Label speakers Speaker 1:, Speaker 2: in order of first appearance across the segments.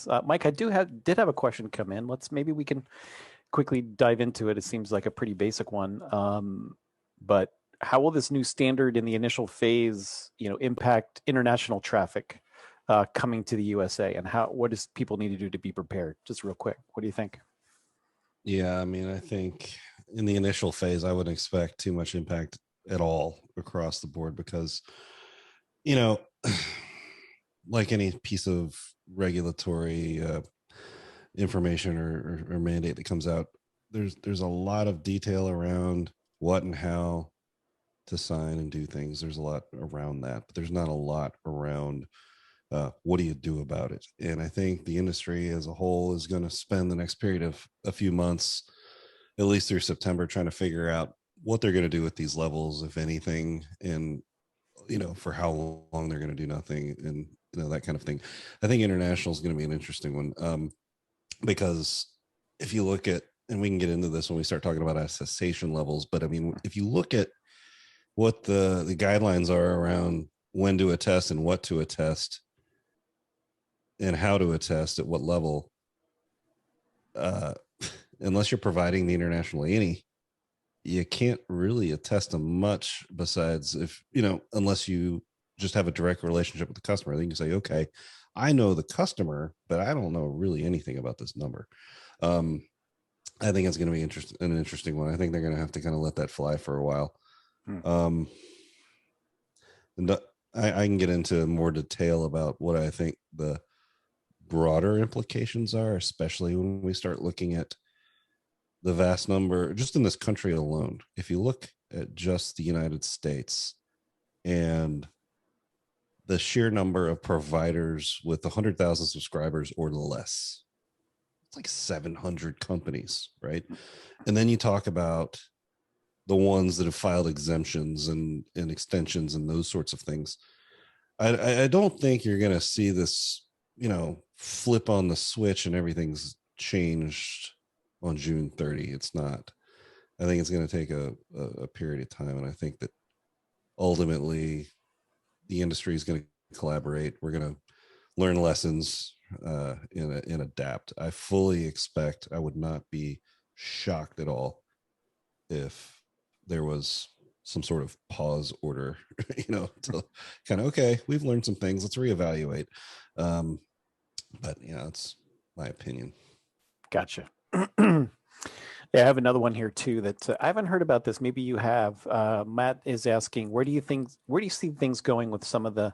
Speaker 1: sense. Mike, I did have a question come in. Maybe we can quickly dive into it. It seems like a pretty basic one. But how will this new standard in the initial phase, impact international traffic coming to the USA, and what does people need to do to be prepared? Just real quick, what do you think?
Speaker 2: Yeah, I mean, I think in the initial phase, I wouldn't expect too much impact at all across the board because, you know, like any piece of regulatory information or mandate that comes out, there's a lot of detail around what and how to sign and do things. There's a lot around that, but there's not a lot around what do you do about it. And I think the industry as a whole is going to spend the next period of a few months, at least through September, trying to figure out what they're going to do with these levels, if anything, and for how long they're going to do nothing, and that kind of thing. I think international is going to be an interesting one, because if you look at, and we can get into this when we start talking about attestation levels, but I mean, if you look at what the guidelines are around when to attest and what to attest and how to attest at what level, unless you're providing the international ANI, you can't really attest to much besides unless you just have a direct relationship with the customer. Then you can say, okay, I know the customer, but I don't know really anything about this number. I think it's going to be an interesting one. I think they're going to have to kind of let that fly for a while. And I can get into more detail about what I think the broader implications are, especially when we start looking at the vast number just in this country alone. If you look at just the United States and the sheer number of providers with 100,000 subscribers or less, it's like 700 companies, right? And then you talk about the ones that have filed exemptions and extensions and those sorts of things. I don't think you're going to see this, flip on the switch and everything's changed on June 30. It's not. I think it's going to take a period of time. And I think that ultimately the industry is going to collaborate. We're going to learn lessons and adapt. I fully expect, I would not be shocked at all if there was some sort of pause order, to kind of, okay, we've learned some things, let's reevaluate. But it's my opinion.
Speaker 1: Gotcha. Yeah, I have another one here too that I haven't heard about this. Maybe you have. Matt is asking, where do you see things going with some of the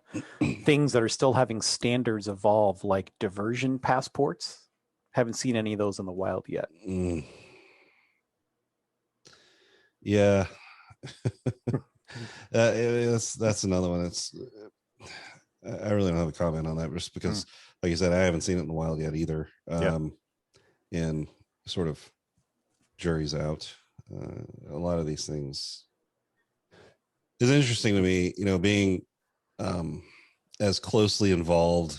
Speaker 1: things that are still having standards evolve, like diversion passports? Haven't seen any of those in the wild yet.
Speaker 2: Yeah. That's another one. I really don't have a comment on that, just because, like you said, I haven't seen it in the wild yet either. And sort of jury's out. A lot of these things is interesting to me, being as closely involved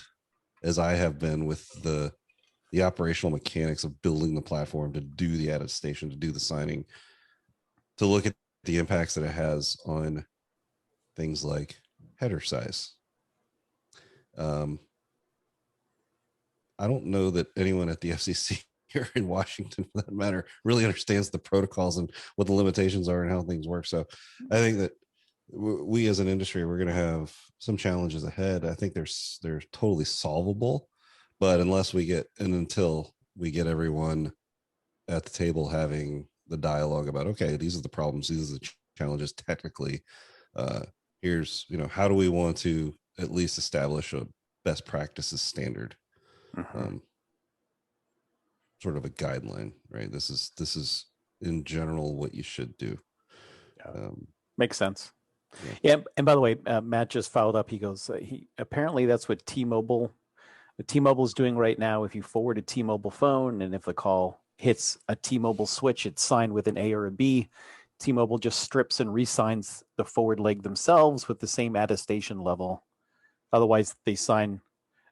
Speaker 2: as I have been with the operational mechanics of building the platform, to do the attestation, to do the signing, to look at the impacts that it has on things like header size. I don't know that anyone at the FCC here in Washington, for that matter, really understands the protocols and what the limitations are and how things work. So I think that we as an industry, we're going to have some challenges ahead. I think they're totally solvable, but until we get everyone at the table having the dialogue about, okay, these are the problems, these are the challenges technically, here's, how do we want to at least establish a best practices standard, sort of a guideline, right? This is in general what you should do.
Speaker 1: Makes sense. Yeah. And by the way, Matt just followed up. He goes, apparently that's what T-Mobile is doing right now. If you forward a T-Mobile phone, and if the call hits a T-Mobile switch, it's signed with an A or a B, T-Mobile just strips and re-signs the forward leg themselves with the same attestation level. Otherwise, they sign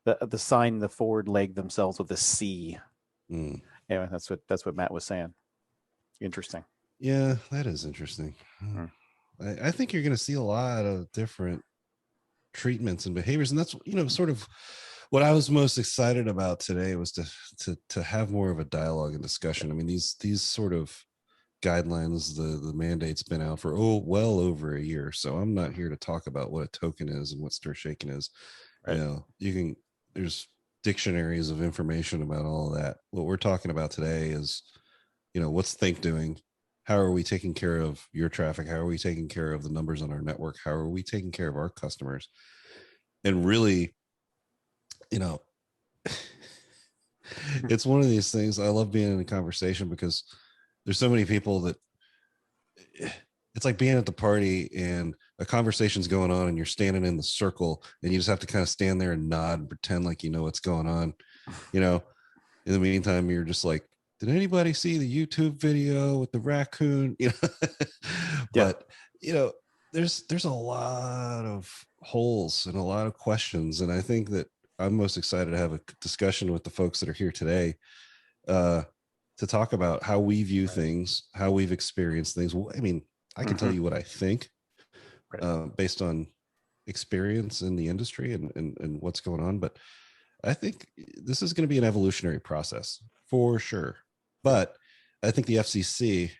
Speaker 1: the forward leg themselves with a C. Anyway, that's what Matt was saying. Interesting.
Speaker 2: Yeah, that is interesting. I think you're going to see a lot of different treatments and behaviors, and that's sort of what I was most excited about today was to have more of a dialogue and discussion. I mean, these sort of guidelines, the mandate's been out for well over a year. So I'm not here to talk about what a token is and what stir shaking is.
Speaker 1: Right.
Speaker 2: There's dictionaries of information about all of that. What we're talking about today is, what's thinQ doing? How are we taking care of your traffic? How are we taking care of the numbers on our network? How are we taking care of our customers? And really, it's one of these things. I love being in a conversation because there's so many people that it's like being at the party and a conversation's going on and you're standing in the circle and you just have to kind of stand there and nod and pretend like you know what's going on. In the meantime, you're just like, did anybody see the YouTube video with the raccoon? But there's a lot of holes and a lot of questions. And I think that I'm most excited to have a discussion with the folks that are here today to talk about how we view things, how we've experienced things. Well, I mean, I can tell you what I think based on experience in the industry and what's going on. But I think this is going to be an evolutionary process for sure. But I think the FCC,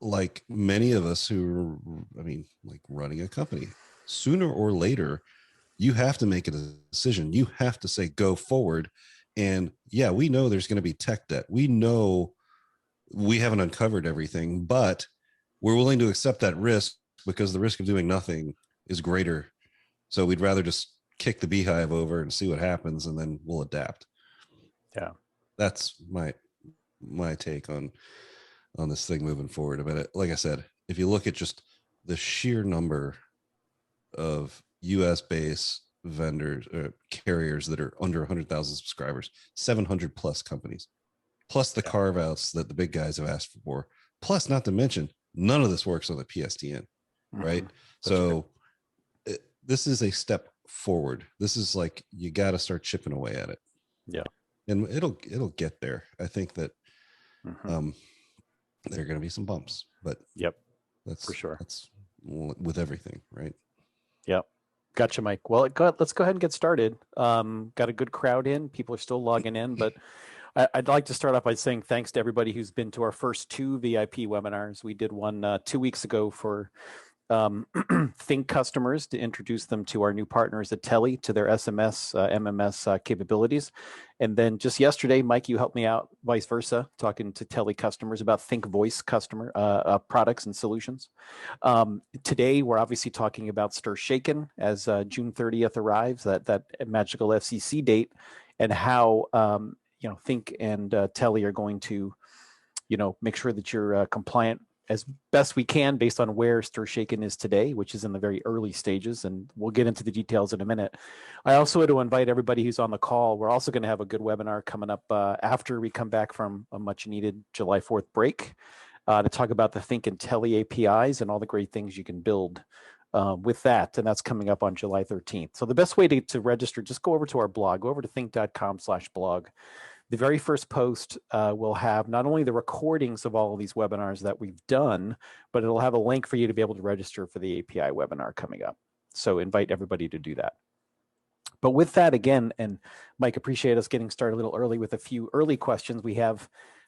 Speaker 2: like many of us like running a company, sooner or later, you have to make a decision. You have to say, go forward. And yeah, we know there's going to be tech debt. We know we haven't uncovered everything, but we're willing to accept that risk because the risk of doing nothing is greater. So we'd rather just kick the beehive over and see what happens, and then we'll adapt.
Speaker 1: Yeah.
Speaker 2: That's my take on this thing moving forward. I mean, like I said, if you look at just the sheer number of US based vendors or carriers that are under 100,000 subscribers, 700 plus companies, plus the carve outs that the big guys have asked for, plus not to mention none of this works on the PSTN, right? So this is a step forward. This is like, you got to start chipping away at it.
Speaker 1: Yeah.
Speaker 2: And it'll get there. I think that there are going to be some bumps, but that's for sure. That's with everything, right?
Speaker 1: Yep. Gotcha, Mike. Well, let's go ahead and get started. Got a good crowd in. People are still logging in, but I'd like to start off by saying thanks to everybody who's been to our first 2 VIP webinars. We did one 2 weeks ago for thinQ customers to introduce them to our new partners at Teli, to their SMS, MMS capabilities. And then just yesterday, Mike, you helped me out, vice versa, talking to Teli customers about thinQ Voice customer products and solutions. Today, we're obviously talking about Stir Shaken as June 30th arrives, that magical FCC date, and how thinQ and Teli are going to, make sure that you're compliant as best we can based on where Stir Shaken is today, which is in the very early stages. And we'll get into the details in a minute. I also want to invite everybody who's on the call. We're also going to have a good webinar coming up after we come back from a much needed July 4th break to talk about the thinQ and Teli APIs and all the great things you can build with that. And that's coming up on July 13th. So the best way to register, just go over to our blog, go over to thinQ.com/blog. The very first post will have not only the recordings of all of these webinars that we've done, but it'll have a link for you to be able to register for the API webinar coming up. So invite everybody to do that. But with that, again, and Mike, appreciate us getting started a little early with a few early questions. We have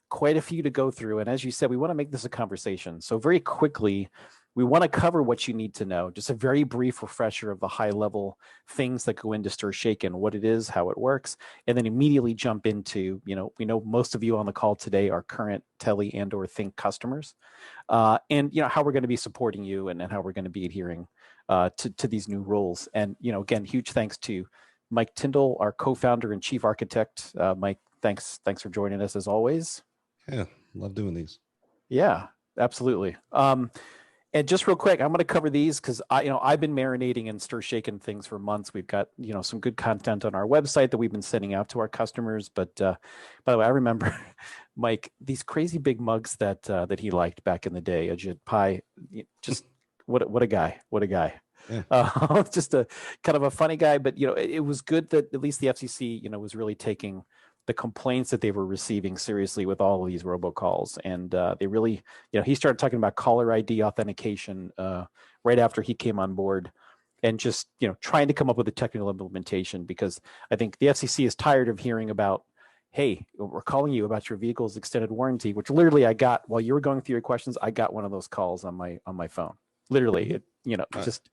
Speaker 1: quite a few to go through. And as you said, we want to make this a conversation. So very quickly, we want to cover what you need to know. Just a very brief refresher of the high level things that go into Stir Shaken, what it is, how it works, and then immediately jump into, we know most of you on the call today are current Teli and or thinQ customers, and how we're going to be supporting you and how we're going to be adhering to these new rules. And, again, huge thanks to Mike Tindall, our co-founder and chief architect. Mike, thanks for joining us as always.
Speaker 2: Yeah, love doing these.
Speaker 1: Yeah, absolutely. And just real quick, I'm going to cover these because I've been marinating in Stir Shaken things for months. We've got some good content on our website that we've been sending out to our customers. But by the way, I remember Mike, these crazy big mugs that he liked back in the day. Ajit Pai, just what a guy, what a guy. Yeah. Just a kind of a funny guy, but it was good that at least the FCC was really taking the complaints that they were receiving seriously with all of these robocalls. And they really, he started talking about caller ID authentication right after he came on board. and just trying to come up with a technical implementation, because I think the FCC is tired of hearing about, hey, we're calling you about your vehicle's extended warranty, which literally I got while you were going through your questions. I got one of those calls on my phone. Literally, just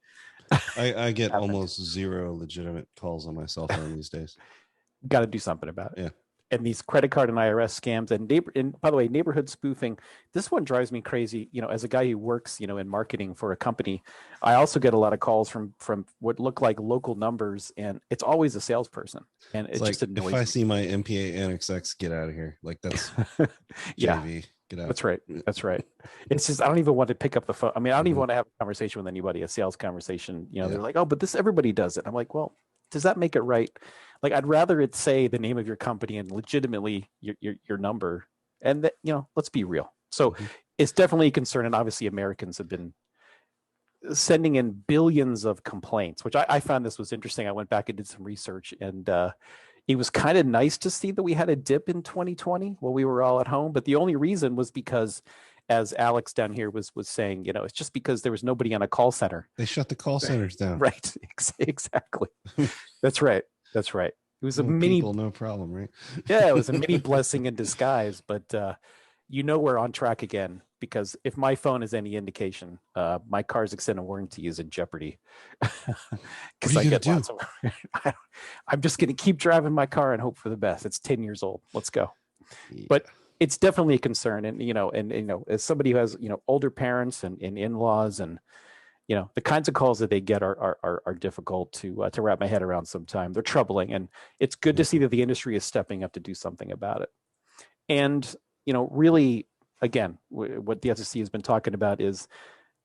Speaker 2: I get
Speaker 1: happened.
Speaker 2: almost zero legitimate calls on my cell phone these days.
Speaker 1: Got to do something about it.
Speaker 2: Yeah.
Speaker 1: And these credit card and IRS scams and by the way, neighborhood spoofing, this one drives me crazy. As a guy who works, in marketing for a company, I also get a lot of calls from what look like local numbers, and it's always a salesperson. And it just annoys me.
Speaker 2: If I see my MPA Annex X, get out of here. Like, that's
Speaker 1: yeah.
Speaker 2: JV. Get out.
Speaker 1: That's right. That's right. It's just, I don't even want to pick up the phone. I mean, I don't even want to have a conversation with anybody, a sales conversation. They're like, oh, but everybody does it. I'm like, well, does that make it right? Like, I'd rather it say the name of your company and legitimately your number, and that, let's be real. So it's definitely a concern. And obviously Americans have been sending in billions of complaints, which I found this was interesting. I went back and did some research, and it was kind of nice to see that we had a dip in 2020 while we were all at home. But the only reason was because, as Alex down here was saying, it's just because there was nobody on a call center.
Speaker 2: They shut the call centers down.
Speaker 1: Right. Exactly. That's right. That's right. It was a mini,
Speaker 2: no problem, right?
Speaker 1: Yeah, it was a mini blessing in disguise. But we're on track again, because if my phone is any indication, my car's extended warranty is in jeopardy. Because I get lots of. I'm just going to keep driving my car and hope for the best. It's 10 years old. Let's go. Yeah. But it's definitely a concern, and as somebody who has older parents and in-laws, and the kinds of calls that they get are difficult to wrap my head around sometimes. They're troubling, and it's good to see that the industry is stepping up to do something about it. And really, again, what the FCC has been talking about is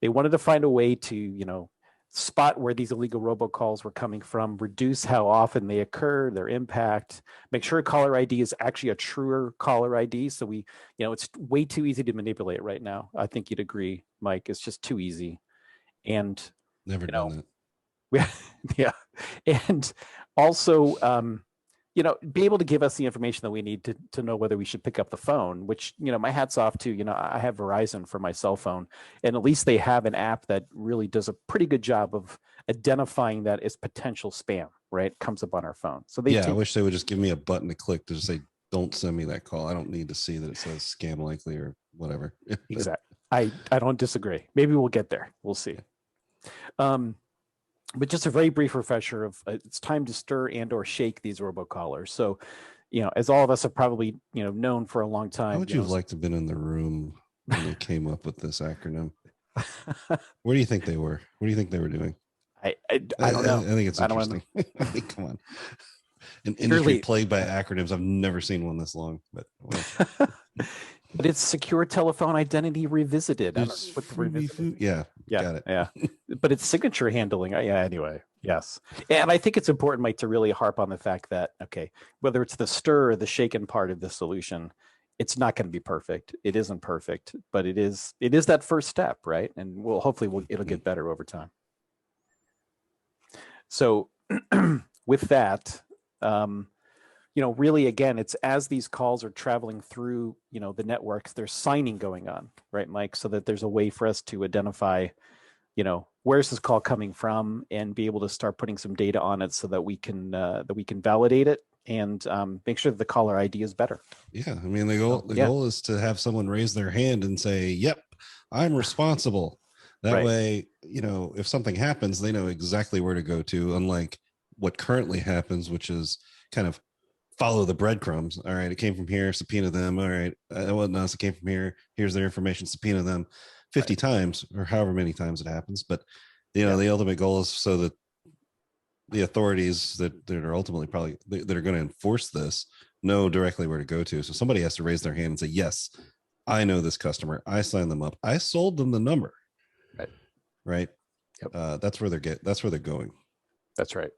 Speaker 1: they wanted to find a way to spot where these illegal robocalls were coming from, reduce how often they occur, their impact, make sure caller ID is actually a truer caller ID. So it's way too easy to manipulate right now. I think you'd agree, Mike. It's just too easy. And
Speaker 2: never done that.
Speaker 1: Yeah. And also, be able to give us the information that we need to know whether we should pick up the phone, which, my hat's off to, I have Verizon for my cell phone, and at least they have an app that really does a pretty good job of identifying that as potential spam, right? It comes up on our phone. So
Speaker 2: I wish they would just give me a button to click to just say, don't send me that call. I don't need to see that it says scam likely or whatever.
Speaker 1: Exactly. I don't disagree. Maybe we'll get there. We'll see. But just a very brief refresher of it's time to stir and or shake these robocallers. So, as all of us have probably, known for a long time.
Speaker 2: How would you have liked to have been in the room when they came up with this acronym? Where do you think they were? What do you think they were doing?
Speaker 1: I don't know.
Speaker 2: I think it's interesting. I mean, come on. An industry plagued by acronyms. I've never seen one this long, but
Speaker 1: But it's secure telephone identity revisited.
Speaker 2: Yeah. Got it.
Speaker 1: Yeah. But it's signature handling. Yeah. Anyway, yes. And I think it's important, Mike, to really harp on the fact that, okay, whether it's the stir or the shaken part of the solution, it's not going to be perfect. It isn't perfect, but it is that first step, right? And it'll get better over time. So with that, really, again, it's as these calls are traveling through, the networks, there's signing going on, right, Mike? So that there's a way for us to identify, where's this call coming from, and be able to start putting some data on it so that we can validate it and make sure that the caller ID is better.
Speaker 2: Yeah, I mean, the goal is to have someone raise their hand and say, "Yep, I'm responsible." That way, if something happens, they know exactly where to go to. Unlike what currently happens, which is kind of follow the breadcrumbs. All right, it came from here, subpoena them. All right, it wasn't us, it came from here. Here's their information, subpoena them 50 times or however many times it happens. But, the ultimate goal is so that the authorities that are ultimately probably that are going to enforce this know directly where to go to. So somebody has to raise their hand and say, yes, I know this customer. I signed them up. I sold them the number. Right. Yep. That's where they're going. That's
Speaker 1: right.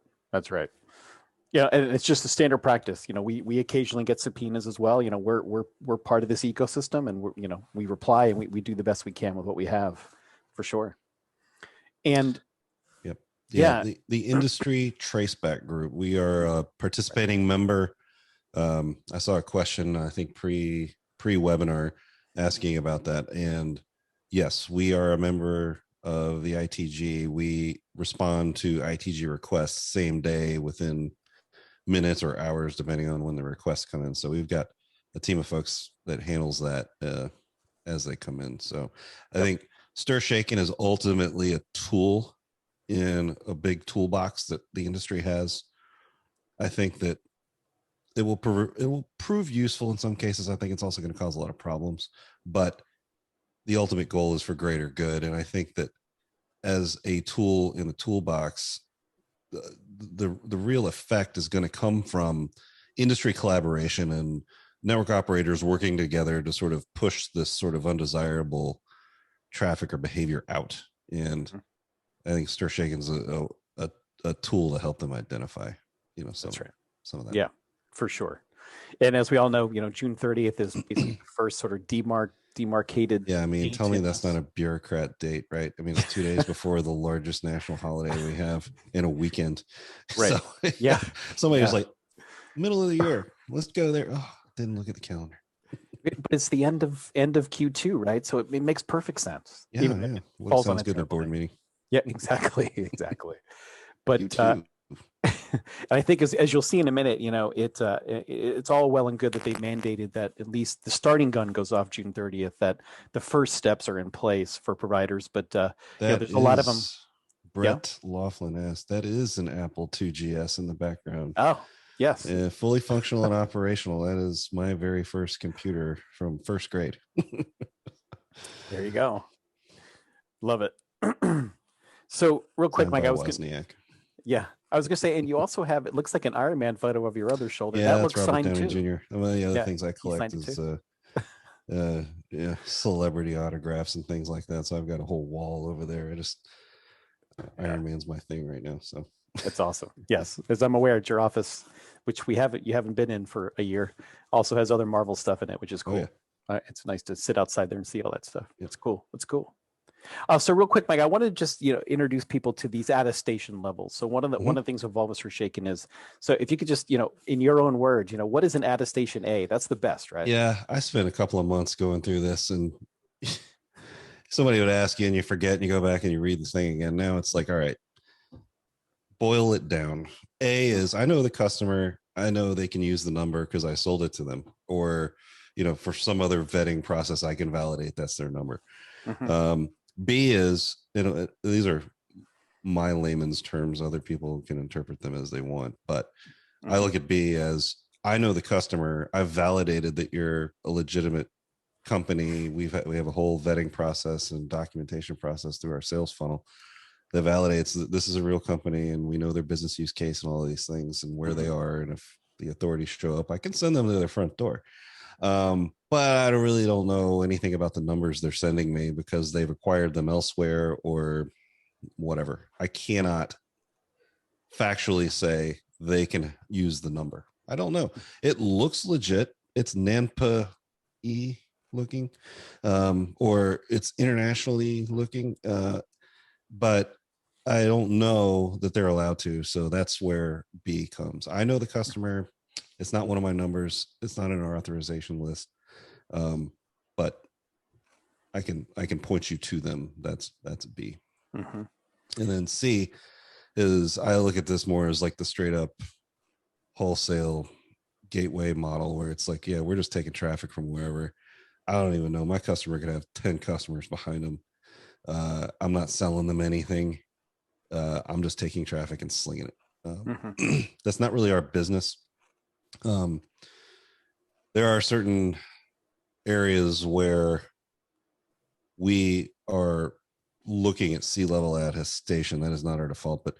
Speaker 1: Yeah, and it's just a standard practice. We occasionally get subpoenas as well. We're part of this ecosystem, and we reply and we do the best we can with what we have, for sure. And
Speaker 2: the industry traceback group, we are a participating member. I saw a question, I think pre-webinar, asking about that, and yes, we are a member of the ITG. We respond to ITG requests same day, within minutes or hours, depending on when the requests come in. So we've got a team of folks that handles that as they come in. So I think stir shaking is ultimately a tool in a big toolbox that the industry has. I think that it will prove useful in some cases. I think it's also going to cause a lot of problems, but the ultimate goal is for greater good. And I think that as a tool in the toolbox, the real effect is going to come from industry collaboration and network operators working together to sort of push this sort of undesirable traffic or behavior out. And I think stir shaking is a tool to help them identify, some of that.
Speaker 1: Yeah, for sure. And as we all know, June 30th is basically the first sort of demarcated.
Speaker 2: Yeah, I mean, tell me that's not a bureaucrat date, right? I mean, it's 2 days before the largest national holiday we have in a weekend.
Speaker 1: Right.
Speaker 2: So,
Speaker 1: yeah.
Speaker 2: Somebody was like, middle of the year, let's go there. Oh, didn't look at the calendar.
Speaker 1: But it's the end of Q2, right? So it makes perfect sense.
Speaker 2: Yeah, even yeah. What sounds good in a board meeting.
Speaker 1: Yeah, exactly. But I think as you'll see in a minute, it's all well and good that they mandated that at least the starting gun goes off June 30th, that the first steps are in place for providers. But there's a lot of them.
Speaker 2: Brett Laughlin asked, that is an Apple 2GS in the background.
Speaker 1: Oh, yes.
Speaker 2: Fully functional and operational. That is my very first computer from first grade.
Speaker 1: There you go. Love it. So real quick, Mike, I was going to say, and you also have, it looks like an Iron Man photo of your other shoulder.
Speaker 2: Yeah,
Speaker 1: that
Speaker 2: looks
Speaker 1: Robert
Speaker 2: Downey
Speaker 1: too.
Speaker 2: Jr. One of the other things I collect is celebrity autographs and things like that. So I've got a whole wall over there. Iron Man's my thing right now. So
Speaker 1: that's awesome. Yes, as I'm aware, at your office, which you haven't been in for a year, also has other Marvel stuff in it, which is cool. Oh, yeah. It's nice to sit outside there and see all that stuff. It's cool. It's cool. So real quick, Mike, I want to just introduce people to these attestation levels. So one of the things involved with for shaking is, so if you could just in your own words, what is an attestation A? That's the best, right?
Speaker 2: Yeah, I spent a couple of months going through this, and somebody would ask you and you forget and you go back and you read the thing again. Now it's like, all right, boil it down. A is, I know the customer, I know they can use the number because I sold it to them, or for some other vetting process I can validate that's their number. B is, these are my layman's terms. Other people can interpret them as they want, but I look at B as, I know the customer. I've validated that you're a legitimate company. We have a whole vetting process and documentation process through our sales funnel that validates that this is a real company, and we know their business use case and all of these things and where they are. And if the authorities show up, I can send them to their front door. But I really don't know anything about the numbers they're sending me because they've acquired them elsewhere or whatever. I cannot factually say they can use the number. I don't know. It looks legit. It's NANPA-E looking, or it's internationally looking, but I don't know that they're allowed to. So that's where B comes. I know the customer. It's not one of my numbers. It's not in our authorization list. But I can point you to them. That's B. And then C is, I look at this more as like the straight up wholesale gateway model, where it's like, yeah, we're just taking traffic from wherever. I don't even know. My customer could have 10 customers behind them. I'm not selling them anything. I'm just taking traffic and slinging it. That's not really our business. There are certain areas where we are looking at C-level attestation. That is not our default, but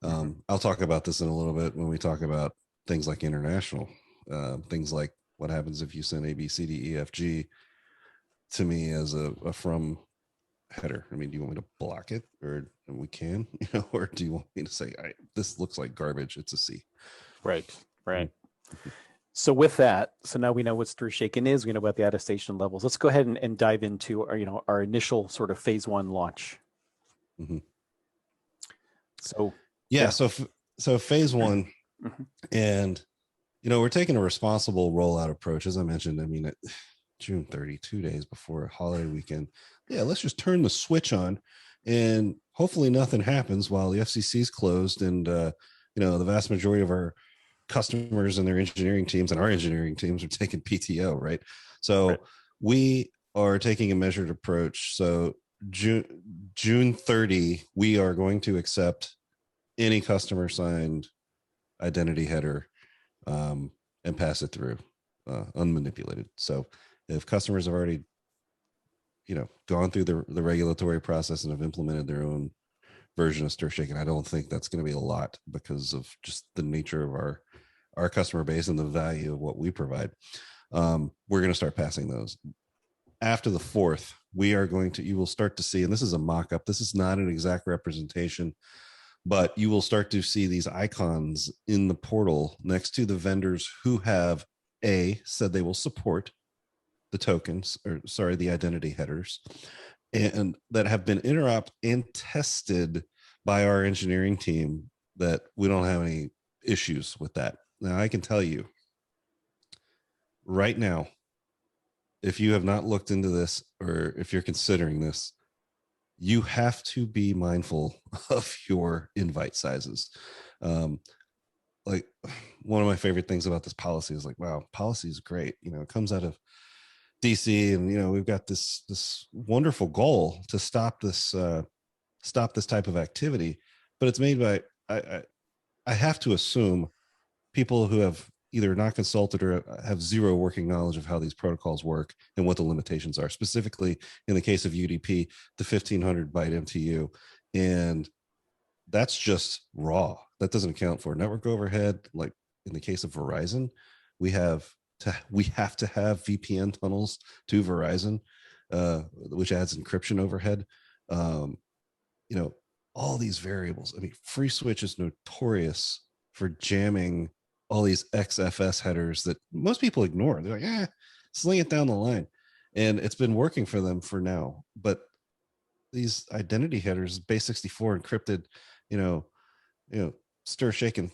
Speaker 2: I'll talk about this in a little bit when we talk about things like international, things like what happens if you send A, B, C, D, E, F, G to me as a from header. I mean, do you want me to block it, or we can, or do you want me to say, this looks like garbage, it's a C?
Speaker 1: Right. So with that, so now we know what stir shaking is. We know about the attestation levels. Let's go ahead and dive into our, our initial sort of phase one launch. So
Speaker 2: so phase one, and we're taking a responsible rollout approach, as I mentioned. I mean, June 30, 2 days before a holiday weekend. Yeah, let's just turn the switch on and hopefully nothing happens while the FCC is closed, and the vast majority of our customers and their engineering teams and our engineering teams are taking PTO, right?
Speaker 1: Right.
Speaker 2: So we are taking a measured approach. So June 30, we are going to accept any customer signed identity header, and pass it through unmanipulated. So if customers have already gone through the regulatory process and have implemented their own version of stir shaking, I don't think that's going to be a lot because of just the nature of our customer base and the value of what we provide. We're going to start passing those. After the 4th, you will start to see, and this is a mock-up, this is not an exact representation, but you will start to see these icons in the portal next to the vendors who have said they will support the tokens, the identity headers, and that have been interop and tested by our engineering team, that we don't have any issues with that. Now, I can tell you right now, if you have not looked into this or if you're considering this, you have to be mindful of your invite sizes. Like, one of my favorite things about this policy is like, wow, policy is great. It comes out of DC, and we've got this wonderful goal to stop this type of activity, but it's made by I have to assume people who have either not consulted or have zero working knowledge of how these protocols work and what the limitations are, specifically in the case of UDP, the 1500 byte MTU. And that's just raw. That doesn't account for network overhead. Like in the case of Verizon, we have to have VPN tunnels to Verizon, which adds encryption overhead. All these variables. I mean, FreeSwitch is notorious for jamming all these XFS headers that most people ignore. They're like, sling it down the line. And it's been working for them for now. But these identity headers, base 64 encrypted, stir shaking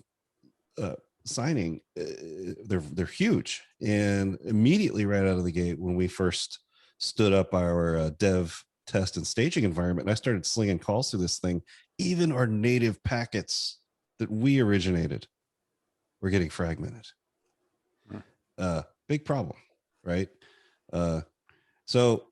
Speaker 2: signing, they're huge. And immediately right out of the gate, when we first stood up our dev test and staging environment, and I started slinging calls through this thing, even our native packets that we originated were getting fragmented. Big problem, right? So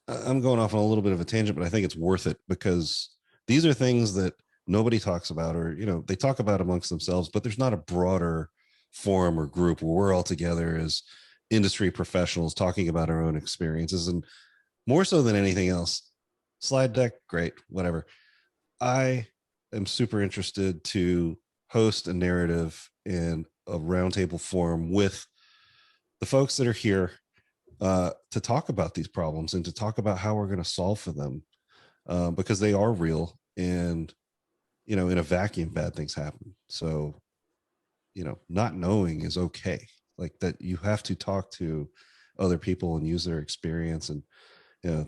Speaker 2: I'm going off on a little bit of a tangent, but I think it's worth it because these are things that nobody talks about, or they talk about amongst themselves, but there's not a broader forum or group where we're all together as industry professionals talking about our own experiences. And more so than anything else, slide deck, great, whatever. I am super interested to host a narrative and a roundtable forum with the folks that are here to talk about these problems and to talk about how we're going to solve for them, because they are real, and in a vacuum, bad things happen. So, not knowing is okay. Like that, you have to talk to other people and use their experience and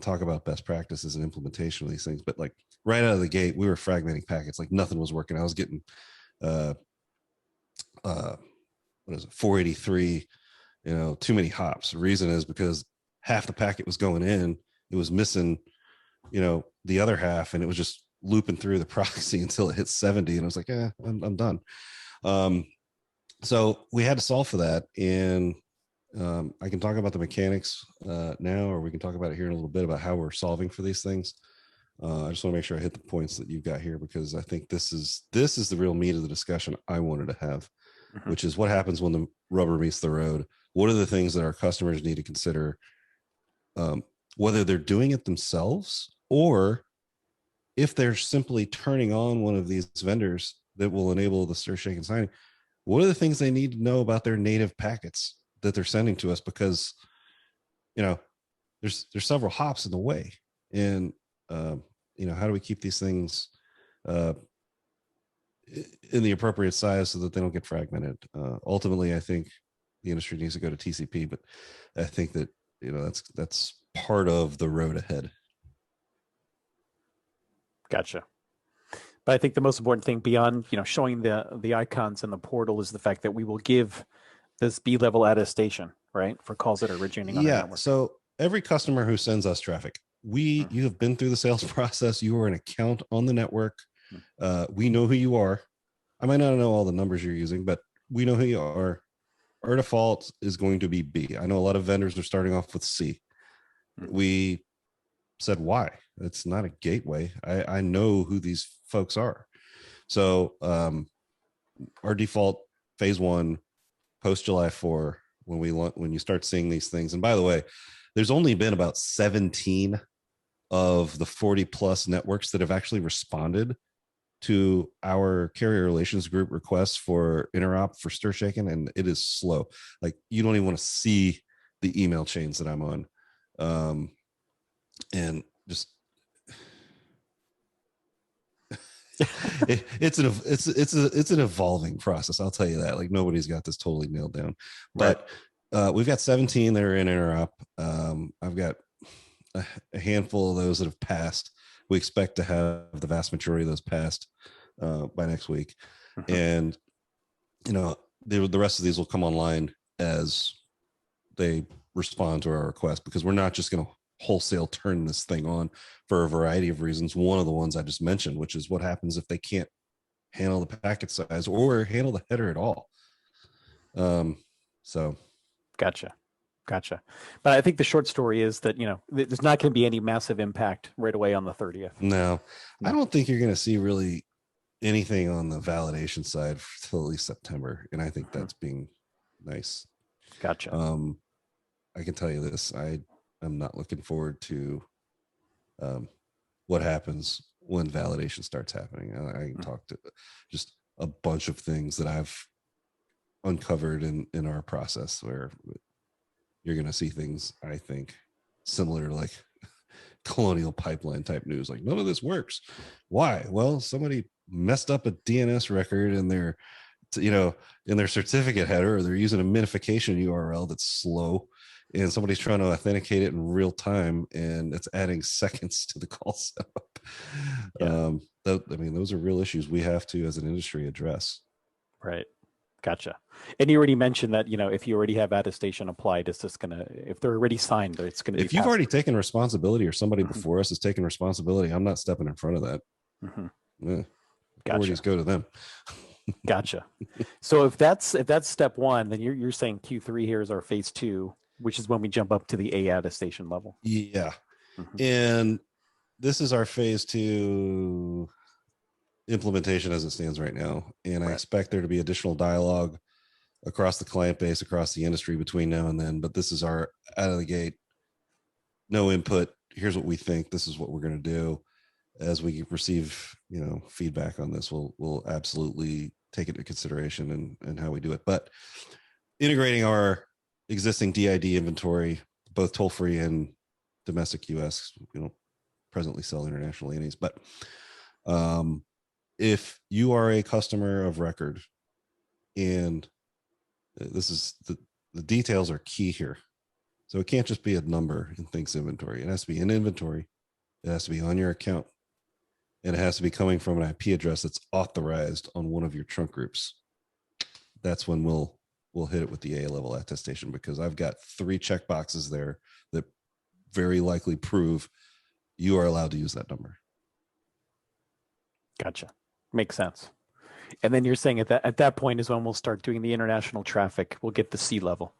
Speaker 2: talk about best practices and implementation of these things. But like right out of the gate, we were fragmenting packets, like nothing was working. I was getting what is it, 483, too many hops. The reason is because half the packet was going in, it was missing, the other half, and it was just looping through the proxy until it hit 70. And I was like, I'm done. So we had to solve for that. And I can talk about the mechanics now, or we can talk about it here in a little bit about how we're solving for these things. I just want to make sure I hit the points that you've got here, because I think this is the real meat of the discussion I wanted to have, which is what happens when the rubber meets the road. What are the things that our customers need to consider, whether they're doing it themselves or if they're simply turning on one of these vendors that will enable the stir, shake, and signing. What are the things they need to know about their native packets that they're sending to us? Because, there's several hops in the way. And, how do we keep these things in the appropriate size so that they don't get fragmented? Ultimately, I think the industry needs to go to TCP, but I think that, that's part of the road ahead.
Speaker 1: Gotcha. But I think the most important thing beyond, showing the icons in the portal is the fact that we will give this B-level attestation, right, for calls that are originating on our network.
Speaker 2: So every customer who sends us traffic, you have been through the sales process. You are an account on the network. We know who you are. I might not know all the numbers you're using, but we know who you are. Our default is going to be B. I know a lot of vendors are starting off with C. We said, why? It's not a gateway. I know who these folks are. So our default phase one, post July 4, when you start seeing these things. And by the way, there's only been about 17 of the 40 plus networks that have actually responded to our carrier relations group requests for interop for stir shaking, and it is slow. Like, you don't even want to see the email chains that I'm on. And just it's an evolving process, I'll tell you that. Like, nobody's got this totally nailed down.
Speaker 1: Right.
Speaker 2: But we've got 17 that are in interop. I've got a handful of those that have passed. We expect to have the vast majority of those passed by next week. And the rest of these will come online as they respond to our request, because we're not just going to wholesale turn this thing on for a variety of reasons. One of the ones I just mentioned, which is what happens if they can't handle the packet size or handle the header at all. So
Speaker 1: Gotcha. But I think the short story is that, there's not going to be any massive impact right away on the 30th.
Speaker 2: No. I don't think you're going to see really anything on the validation side till at least September. And I think that's being nice.
Speaker 1: Gotcha.
Speaker 2: I can tell you this. I'm not looking forward to what happens when validation starts happening. I can talk to just a bunch of things that I've uncovered in our process where you're going to see things, I think, similar to like Colonial Pipeline type news. Like, none of this works. Why? Well, somebody messed up a DNS record in their certificate header, or they're using a minification URL that's slow, and somebody's trying to authenticate it in real time, and it's adding seconds to the call setup. Yeah. Those are real issues we have to, as an industry, address.
Speaker 1: Right. Gotcha. And you already mentioned that, if you already have attestation applied, it's just if they're already signed, it's going to be
Speaker 2: if you've already taken responsibility, or somebody before us has taken responsibility, I'm not stepping in front of that.
Speaker 1: Gotcha.
Speaker 2: Authorities go to them.
Speaker 1: Gotcha. So if that's step one, then you're saying Q3 here is our phase 2, which is when we jump up to the A attestation level.
Speaker 2: Yeah. And this is our phase 2 implementation as it stands right now. And I expect there to be additional dialogue across the client base, across the industry between now and then. But this is our out of the gate, no input. Here's what we think. This is what we're going to do. As we receive, feedback on this, we'll absolutely take it into consideration and how we do it. But integrating our existing DID inventory, both toll-free and domestic US, presently sell international annies. But if you are a customer of record, and this is the details are key here. So it can't just be a number in thinQ inventory. It has to be in inventory. It has to be on your account. And it has to be coming from an IP address that's authorized on one of your trunk groups. That's when we'll hit it with the A level attestation, because I've got 3 checkboxes there that very likely prove you are allowed to use that number.
Speaker 1: Gotcha. Makes sense. And then you're saying at that point is when we'll start doing the international traffic. We'll get the C level.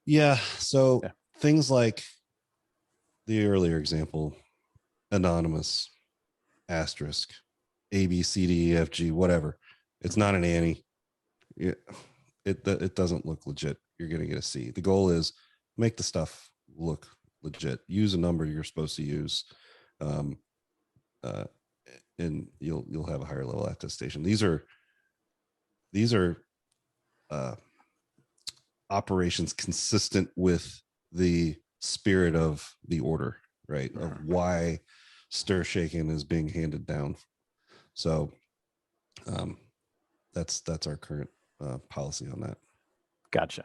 Speaker 2: Yeah. So things like the earlier example, anonymous, asterisk, A, B, C, D, E, F, G, whatever. It's not an Annie. It doesn't look legit. You're going to get a C. The goal is make the stuff look legit. Use a number you're supposed to use, and you'll have a higher level attestation. These are operations consistent with the spirit of the order, right? Of why stir shaking is being handed down. So that's our current policy on that.
Speaker 1: Gotcha.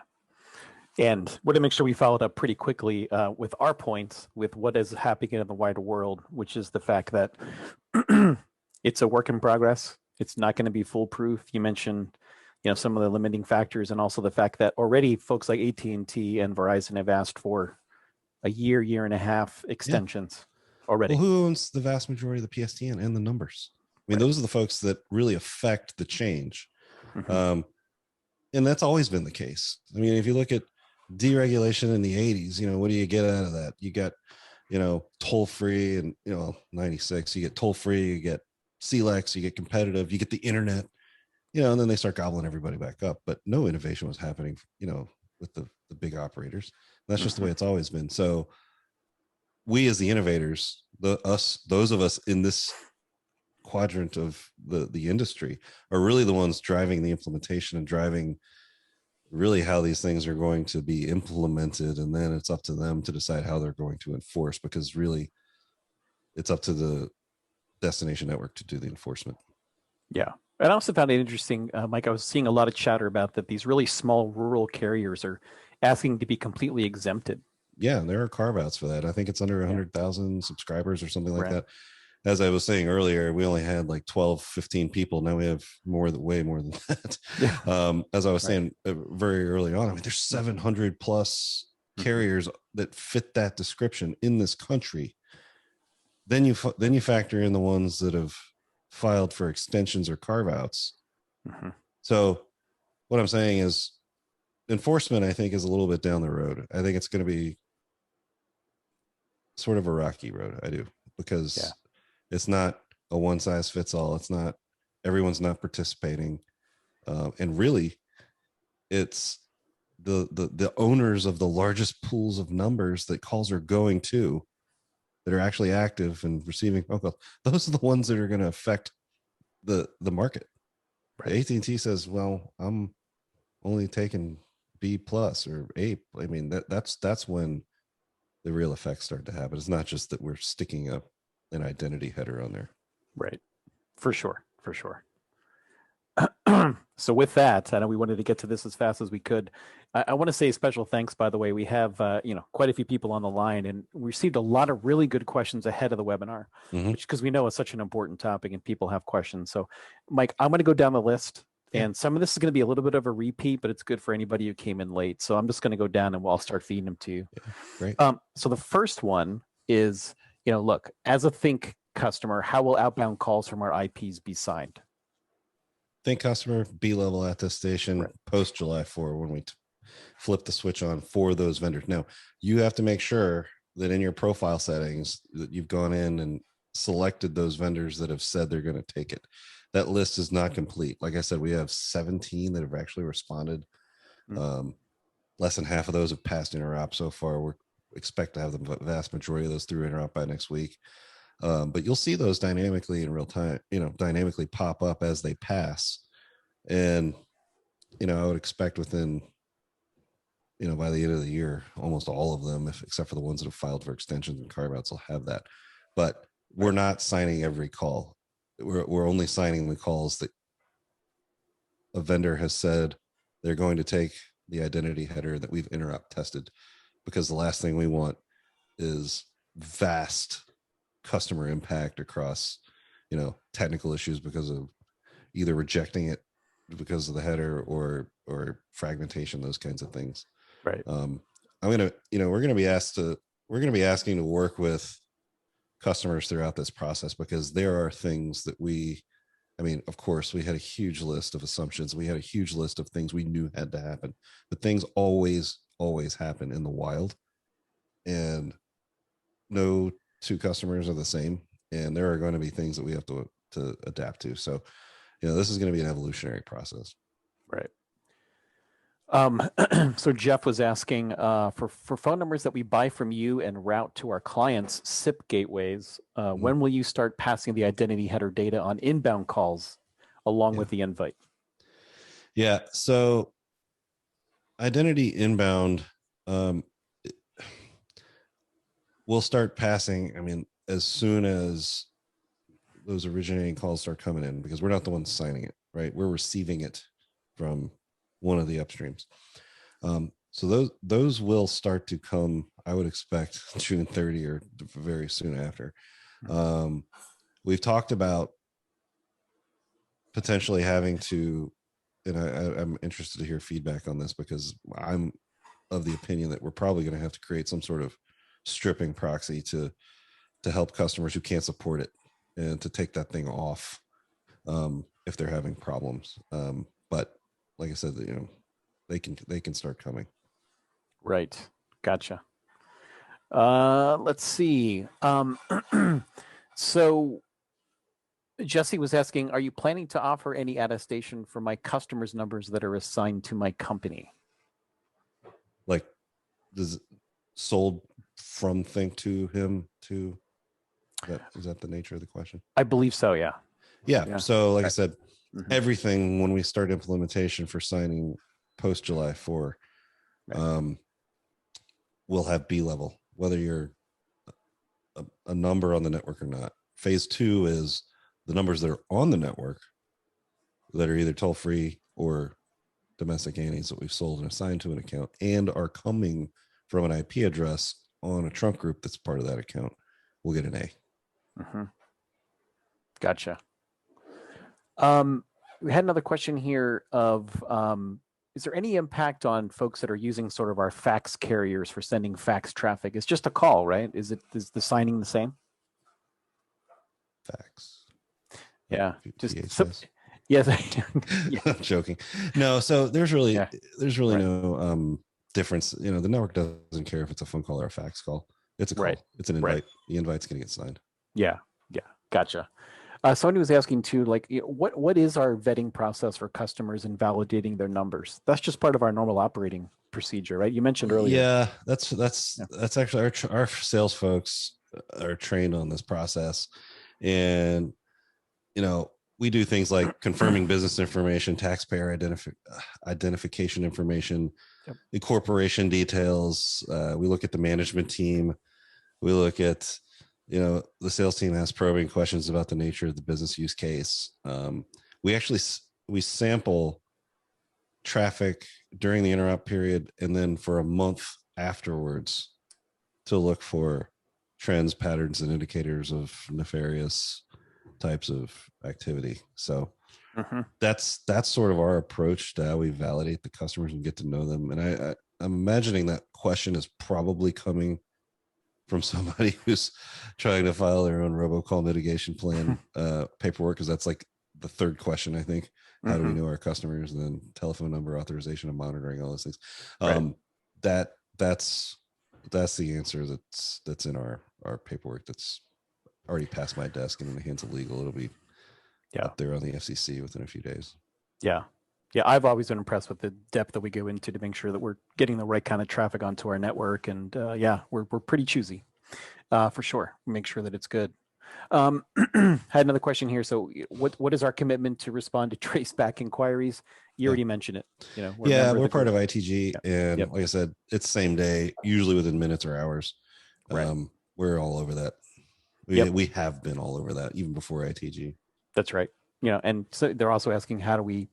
Speaker 1: And want to make sure we followed up pretty quickly with our points with what is happening in the wider world, which is the fact that it's a work in progress. It's not going to be foolproof. You mentioned, some of the limiting factors, and also the fact that already folks like AT&T and Verizon have asked for a year and a half extensions. already.
Speaker 2: Well, who owns the vast majority of the PSTN and the numbers? I mean,
Speaker 1: Right.
Speaker 2: those are the folks that really affect the change.
Speaker 1: Mm-hmm.
Speaker 2: And that's always been the case. I mean, if you look at deregulation in the 80s, what do you get out of that? You got, toll free, and, 96, you get toll free, you get CLEX, you get competitive, you get the internet, and then they start gobbling everybody back up. But no innovation was happening, with the big operators. That's just the way it's always been. So we as the innovators, those of us in this quadrant of the industry are really the ones driving the implementation and driving really how these things are going to be implemented. And then it's up to them to decide how they're going to enforce, because really it's up to the destination network to do the enforcement.
Speaker 1: Yeah. And I also found it interesting, Mike, I was seeing a lot of chatter about that these really small rural carriers are asking to be completely exempted.
Speaker 2: Yeah, and there are carve outs for that. I think it's under 100,000 subscribers or something like that. As I was saying earlier, we only had like 12, 15 people. Now we have way more than that. Yeah. As I was saying very early on, I mean, there's 700 plus carriers that fit that description in this country. Then you factor in the ones that have filed for extensions or carve outs. So what I'm saying is enforcement, I think, is a little bit down the road. I think it's going to be sort of a rocky road. I do, because it's not a one size fits all. It's not, everyone's not participating. And really it's the owners of the largest pools of numbers that calls are going to, that are actually active and receiving phone calls. Those are the ones that are going to affect the market. Right. AT&T says, well, I'm only taking B plus or A. I mean, that's when the real effects start to happen. It's not just that we're sticking an identity header on there.
Speaker 1: Right. For sure. So with that, I know we wanted to get to this as fast as we could. I want to say special thanks, by the way. We have quite a few people on the line, and we received a lot of really good questions ahead of the webinar, which, because we know it's such an important topic and people have questions. So Mike, I'm going to go down the list, and some of this is going to be a little bit of a repeat, but it's good for anybody who came in late. So I'm just going to go down and I'll start feeding them to you.
Speaker 2: Great.
Speaker 1: So the first one is, look, as a thinQ customer, how will outbound calls from our IPs be signed?
Speaker 2: thinQ customer, B-level attestation, post July 4 when we flip the switch on for those vendors. Now, you have to make sure that in your profile settings that you've gone in and selected those vendors that have said they're going to take it. That list is not complete. Like I said, we have 17 that have actually responded. Less than half of those have passed interop so far. We expect to have the vast majority of those through interop by next week. But you'll see those dynamically in real time, dynamically pop up as they pass. And, I would expect within, by the end of the year, almost all of them, except for the ones that have filed for extensions and carve outs, will have that. But we're not signing every call. We're only signing the calls that a vendor has said they're going to take the identity header that we've interop tested, because the last thing we want is vast customer impact across, technical issues because of either rejecting it because of the header or fragmentation, those kinds of things.
Speaker 1: Right.
Speaker 2: we're going to be asking to work with customers throughout this process, because there are things that of course, we had a huge list of assumptions. We had a huge list of things we knew had to happen, but things always happen in the wild, and no two customers are the same. And there are going to be things that we have to adapt to. So, this is going to be an evolutionary process.
Speaker 1: Right. So Jeff was asking for phone numbers that we buy from you and route to our clients' SIP gateways. When will you start passing the identity header data on inbound calls along with the invite?
Speaker 2: Yeah. So identity inbound, we'll start passing, as soon as those originating calls start coming in, because we're not the ones signing it, right? We're receiving it from one of the upstreams. So those will start to come, I would expect June 30 or very soon after. We've talked about potentially having to, and I'm interested to hear feedback on this, because I'm of the opinion that we're probably going to have to create some sort of stripping proxy to to help customers who can't support it and to take that thing off if they're having problems. But like I said, they can start coming.
Speaker 1: Right. Gotcha. Let's see. So Jesse was asking, are you planning to offer any attestation for my customers' numbers that are assigned to my company?
Speaker 2: Like, does sold from thinQ to him to is that the nature of the question?
Speaker 1: I believe so. Yeah.
Speaker 2: Yeah. So like I said,
Speaker 1: Mhm.
Speaker 2: everything when we start implementation for signing post July 4, we'll have B level, whether you're a number on the network or not. Phase 2 is the numbers that are on the network that are either toll free or domestic annies that we've sold and assigned to an account and are coming from an IP address on a trunk group that's part of that account. We'll get an A.
Speaker 1: Mm-hmm. Gotcha. We had another question here of, is there any impact on folks that are using sort of our fax carriers for sending fax traffic? It's just a call, right? Is the signing the same?
Speaker 2: Fax.
Speaker 1: Yeah.
Speaker 2: Just
Speaker 1: yes.
Speaker 2: I'm joking. No, so there's really no difference. The network doesn't care if it's a phone call or a fax call. It's a call. Right. It's an invite. Right. The invite's going to get signed.
Speaker 1: Yeah. Gotcha. Somebody was asking too, like, what is our vetting process for customers and validating their numbers? That's just part of our normal operating procedure, right? You mentioned earlier.
Speaker 2: Yeah, that's actually our sales folks are trained on this process, and we do things like confirming business information, taxpayer identification information, incorporation details. We look at the management team. We look at the sales team has probing questions about the nature of the business use case. We sample traffic during the interrupt period and then for a month afterwards to look for trends, patterns, and indicators of nefarious types of activity. So that's sort of our approach to how we validate the customers and get to know them. And I'm imagining that question is probably coming from somebody who's trying to file their own robocall mitigation plan paperwork, because that's like the third question, I think. How do we know our customers? And then telephone number, authorization, and monitoring, all those things. That's the answer that's in our paperwork that's already passed my desk and in the hands of legal. It'll be up there on the FCC within a few days.
Speaker 1: Yeah. I've always been impressed with the depth that we go into to make sure that we're getting the right kind of traffic onto our network. And we're pretty choosy for sure. Make sure that it's good. Had another question here. So what is our commitment to respond to trace back inquiries? You already mentioned it.
Speaker 2: We're part of ITG. And like I said, it's same day, usually within minutes or hours. We're all over that. We have been all over that even before ITG.
Speaker 1: That's right. And so they're also asking, how do we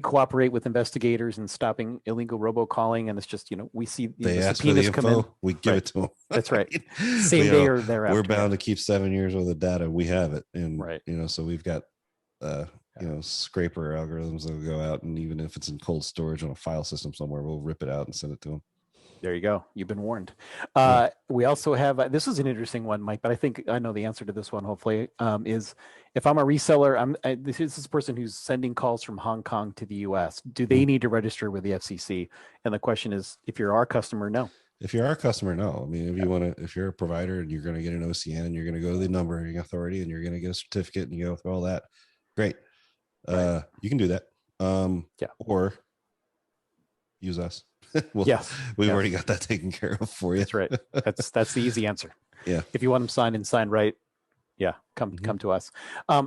Speaker 1: cooperate with investigators in stopping illegal robocalling? And it's just, we see
Speaker 2: they ask for the info, we give it to them.
Speaker 1: That's right. Same day or thereafter.
Speaker 2: We're bound to keep 7 years worth of data. We have it. And, so we've got, scraper algorithms that will go out. And even if it's in cold storage on a file system somewhere, we'll rip it out and send it to them.
Speaker 1: There you go. You've been warned. We also have, this is an interesting one, Mike, but I think I know the answer to this one, hopefully, is if I'm a reseller, this is this person who's sending calls from Hong Kong to the US. Do they need to register with the FCC? And the question is, if you're our customer, no.
Speaker 2: If you're our customer, no. I mean, if you're a provider and you're going to get an OCN and you're going to go to the numbering authority and you're going to get a certificate and you go through all that, great. You can do that. Or use us. We've already got that taken care of for you.
Speaker 1: That's right. That's the easy answer.
Speaker 2: Yeah.
Speaker 1: If you want them signed and signed right, come to us.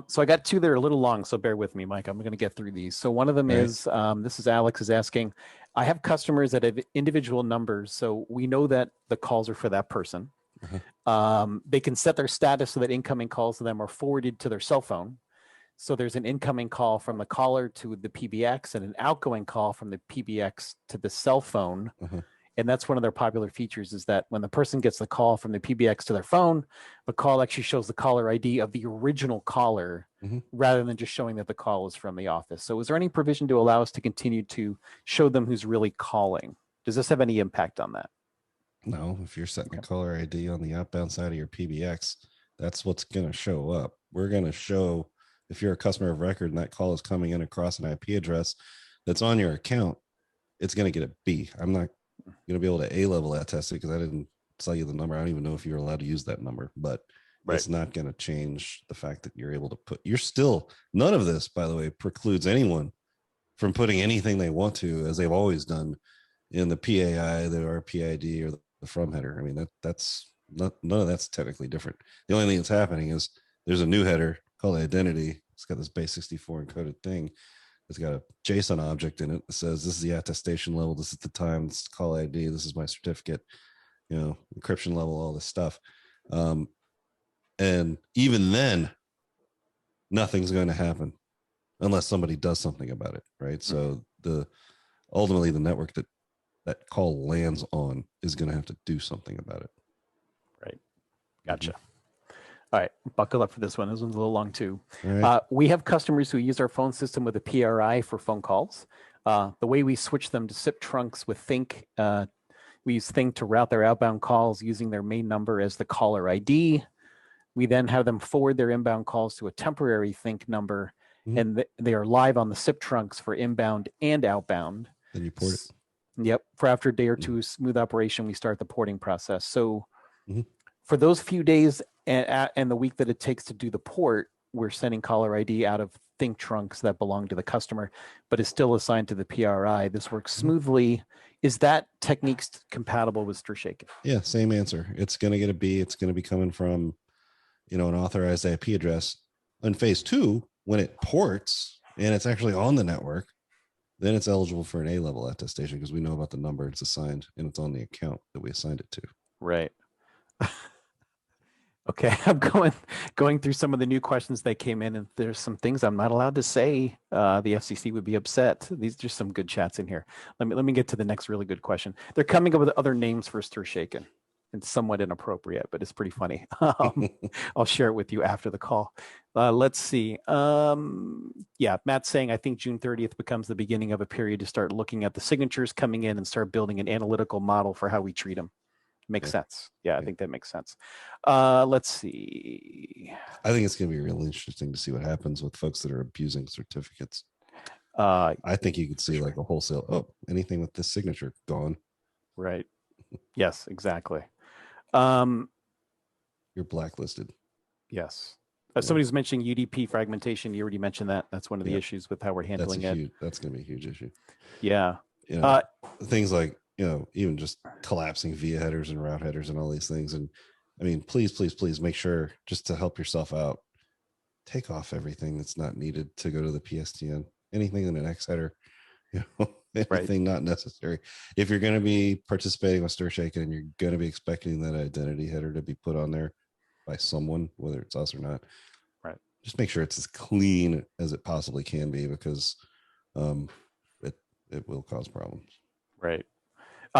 Speaker 1: So I got two that are a little long, so bear with me, Mike. I'm going to get through these. So one of them is, this is Alex is asking, I have customers that have individual numbers, so we know that the calls are for that person. They can set their status so that incoming calls to them are forwarded to their cell phone. So there's an incoming call from the caller to the PBX and an outgoing call from the PBX to the cell phone. And that's one of their popular features, is that when the person gets the call from the PBX to their phone, the call actually shows the caller ID of the original caller rather than just showing that the call is from the office. So is there any provision to allow us to continue to show them who's really calling? Does this have any impact on that?
Speaker 2: No, if you're setting a caller ID on the outbound side of your PBX, that's what's going to show up. We're going to show if you're a customer of record and that call is coming in across an IP address that's on your account, it's going to get a B. I'm not going to be able to A-level that test it because I didn't tell you the number. I don't even know if you're allowed to use that number, but it's not going to change the fact that you're able to put, you're still, none of this, by the way, precludes anyone from putting anything they want to, as they've always done in the PAI, the RPID, or the from header. I mean, that's not, none of that's technically different. The only thing that's happening is there's a new header called identity. It's got this base 64 encoded thing. It's got a JSON object in it that says this is the attestation level, this is the time, this is call ID, this is my certificate, encryption level, all this stuff. And even then, nothing's going to happen unless somebody does something about it, right? So ultimately the network that call lands on is going to have to do something about it.
Speaker 1: Right. Gotcha. All right, buckle up for this one. This one's a little long too.
Speaker 2: Right.
Speaker 1: We have customers who use our phone system with a PRI for phone calls. The way we switch them to SIP trunks with thinQ, we use thinQ to route their outbound calls using their main number as the caller ID. We then have them forward their inbound calls to a temporary thinQ number, and they are live on the SIP trunks for inbound and outbound.
Speaker 2: Then you port it.
Speaker 1: Yep. For after a day or two, smooth operation, we start the porting process. So for those few days and the week that it takes to do the port, we're sending caller ID out of thinQ trunks that belong to the customer, but is still assigned to the PRI. This works smoothly. Is that technique compatible with StirShaken?
Speaker 2: Yeah, same answer. It's going to get a B. It's going to be coming from, an authorized IP address. On phase 2, when it ports and it's actually on the network, then it's eligible for an A-level attestation because we know about the number it's assigned and it's on the account that we assigned it to.
Speaker 1: Right. Okay, I'm going through some of the new questions that came in, and there's some things I'm not allowed to say. The FCC would be upset. These are just some good chats in here. Let me get to the next really good question. They're coming up with other names for StirShaken. It's somewhat inappropriate, but it's pretty funny. I'll share it with you after the call. Let's see. Matt's saying, I think June 30th becomes the beginning of a period to start looking at the signatures coming in and start building an analytical model for how we treat them. Makes sense. Yeah, I think that makes sense. Let's see.
Speaker 2: I think it's going to be really interesting to see what happens with folks that are abusing certificates. I think you could see like a wholesale, anything with this signature gone.
Speaker 1: Right. Yes, exactly.
Speaker 2: You're blacklisted.
Speaker 1: Yes. Somebody's mentioning UDP fragmentation. You already mentioned that. That's one of the issues with how we're handling it.
Speaker 2: That's going to be a huge issue.
Speaker 1: Yeah.
Speaker 2: Things like, even just collapsing via headers and route headers and all these things. And I mean, please make sure, just to help yourself out, take off everything that's not needed to go to the PSTN. Anything in an X header, anything not necessary. If you're going to be participating with StirShaken and you're going to be expecting that identity header to be put on there by someone, whether it's us or not,
Speaker 1: right?
Speaker 2: Just make sure it's as clean as it possibly can be, because it will cause problems.
Speaker 1: Right.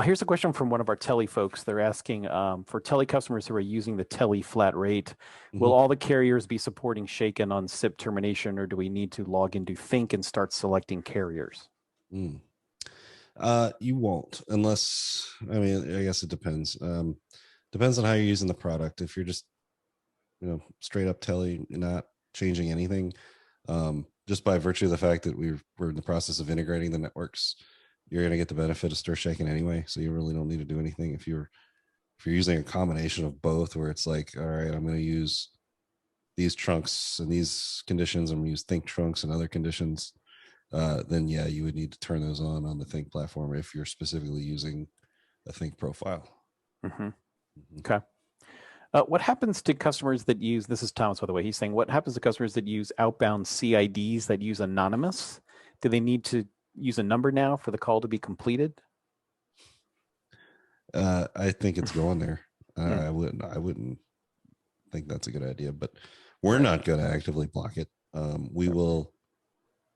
Speaker 1: Here's a question from one of our teli folks. They're asking, for teli customers who are using the teli flat rate, will all the carriers be supporting Shaken on SIP termination, or do we need to log into thinQ and start selecting carriers?
Speaker 2: You won't, unless, I guess it depends. Depends on how you're using the product. If you're just, straight up teli, not changing anything, just by virtue of the fact that we're in the process of integrating the networks, you're going to get the benefit of StirShaken anyway. So you really don't need to do anything. If you're using a combination of both, where it's like, all right, I'm going to use these trunks and these conditions, I'm going to use thinQ trunks and other conditions, then yeah, you would need to turn those on the thinQ platform if you're specifically using a thinQ profile.
Speaker 1: Okay. What happens to customers that use, this is Thomas, by the way, he's saying, what happens to customers that use outbound CIDs that use anonymous? Do they need to use a number now for the call to be completed?
Speaker 2: I think it's going there. I wouldn't think that's a good idea, but we're not going to actively block it. We will,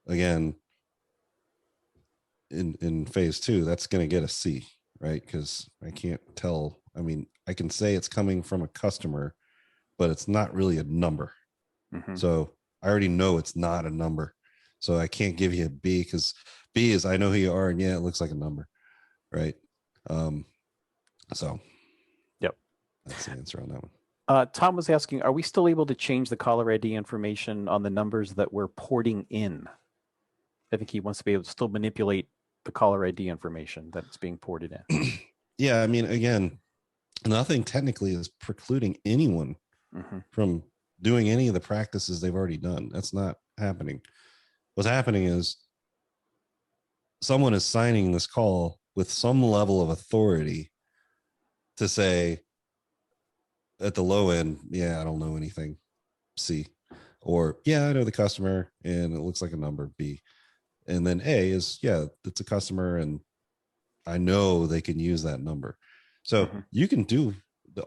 Speaker 2: again, in phase 2, that's going to get a C, right? Because I can't tell. I can say it's coming from a customer, but it's not really a number. So I already know it's not a number. So I can't give you a B, because B is, I know who you are, and yeah, it looks like a number, right? So That's the answer on that one.
Speaker 1: Tom was asking, are we still able to change the caller ID information on the numbers that we're porting in? I think he wants to be able to still manipulate the caller ID information that's being ported in.
Speaker 2: Yeah, I mean, again, nothing technically is precluding anyone from doing any of the practices they've already done. That's not happening. What's happening is someone is signing this call with some level of authority to say at the low end, yeah, I don't know anything, C, or yeah, I know the customer and it looks like a number, B. And then A is, yeah, it's a customer and I know they can use that number. So you can do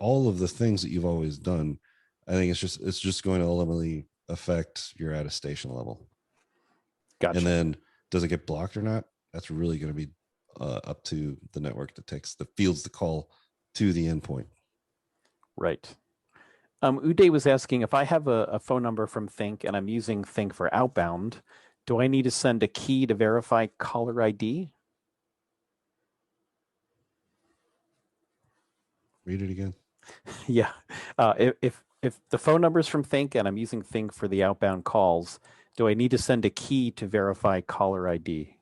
Speaker 2: all of the things that you've always done. I think it's just going to ultimately affect your attestation level.
Speaker 1: Gotcha.
Speaker 2: And then does it get blocked or not? That's really going to be up to the network that fields the call to the endpoint.
Speaker 1: Right. Uday was asking, if I have a phone number from thinQ and I'm using thinQ for outbound, do I need to send a key to verify caller ID?
Speaker 2: Read it again.
Speaker 1: Yeah. If the phone number is from thinQ and I'm using thinQ for the outbound calls, do I need to send a key to verify caller ID?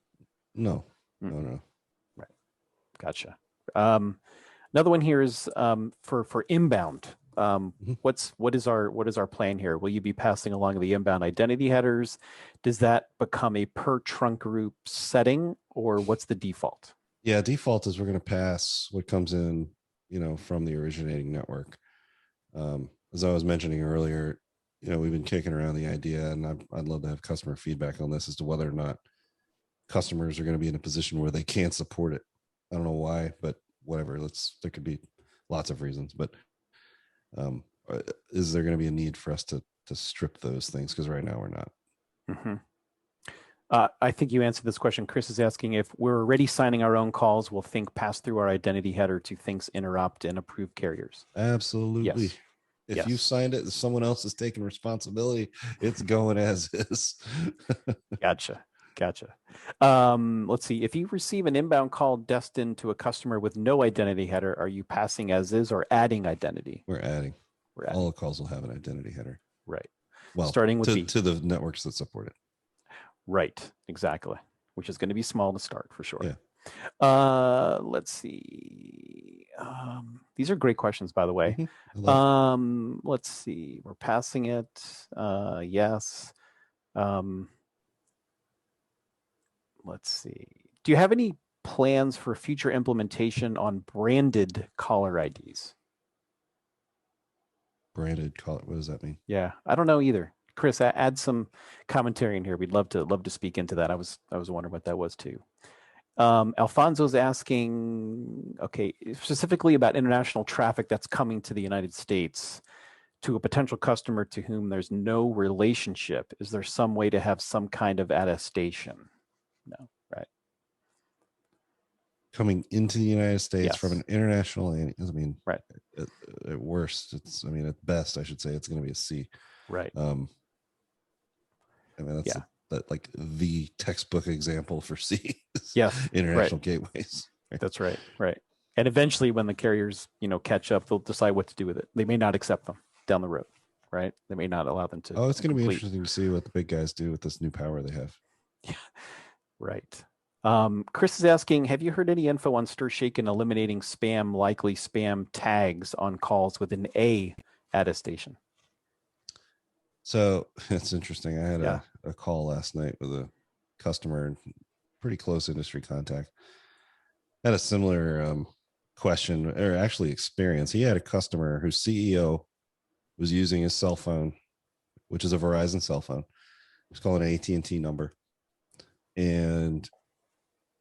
Speaker 2: No. Right.
Speaker 1: Gotcha. Another one here is for inbound. What is our plan here? Will you be passing along the inbound identity headers? Does that become a per trunk group setting, or what's the default?
Speaker 2: Yeah, default is we're going to pass what comes in, from the originating network. As I was mentioning earlier, we've been kicking around the idea, and I'd love to have customer feedback on this as to whether or not customers are going to be in a position where they can't support it. I don't know why, but whatever. There could be lots of reasons, but is there going to be a need for us to strip those things? Because right now we're not.
Speaker 1: I think you answered this question. Chris is asking, if we're already signing our own calls, will thinQ pass through our identity header to thinQ's interrupt and approved carriers?
Speaker 2: Absolutely.
Speaker 1: Yes.
Speaker 2: If you signed it, someone else is taking responsibility. It's going as is.
Speaker 1: Gotcha. Let's see. If you receive an inbound call destined to a customer with no identity header, are you passing as is or adding identity?
Speaker 2: We're adding. All the calls will have an identity header.
Speaker 1: Right.
Speaker 2: Well,
Speaker 1: starting with
Speaker 2: to the networks that support it.
Speaker 1: Right. Exactly. Which is going to be small to start for sure.
Speaker 2: Yeah.
Speaker 1: Let's see. These are great questions, by the way. Let's see. We're passing it. Yes. Let's see. Do you have any plans for future implementation on branded caller IDs?
Speaker 2: Branded caller, what does that mean?
Speaker 1: Yeah, I don't know either. Chris, add some commentary in here. We'd love to speak into that. I was wondering what that was too. Alfonso's asking, okay, specifically about international traffic that's coming to the United States to a potential customer to whom there's no relationship. Is there some way to have some kind of attestation? No, right.
Speaker 2: Coming into the United States from an international,
Speaker 1: right.
Speaker 2: At worst, at best, I should say it's going to be a C.
Speaker 1: Right.
Speaker 2: That's like the textbook example for C.
Speaker 1: Yes.
Speaker 2: International gateways.
Speaker 1: Right? That's right. Right. And eventually when the carriers, catch up, they'll decide what to do with it. They may not accept them down the road, right? They may not allow them to.
Speaker 2: Oh, it's going to be interesting to see what the big guys do with this new power they have.
Speaker 1: Yeah. Right. Chris is asking, have you heard any info on StirShake and eliminating likely spam tags on calls with an A attestation?
Speaker 2: So it's interesting. I had a call last night with a customer, pretty close industry contact. Had a similar question, or actually experience. He had a customer whose CEO was using his cell phone, which is a Verizon cell phone. He's calling an AT&T number, and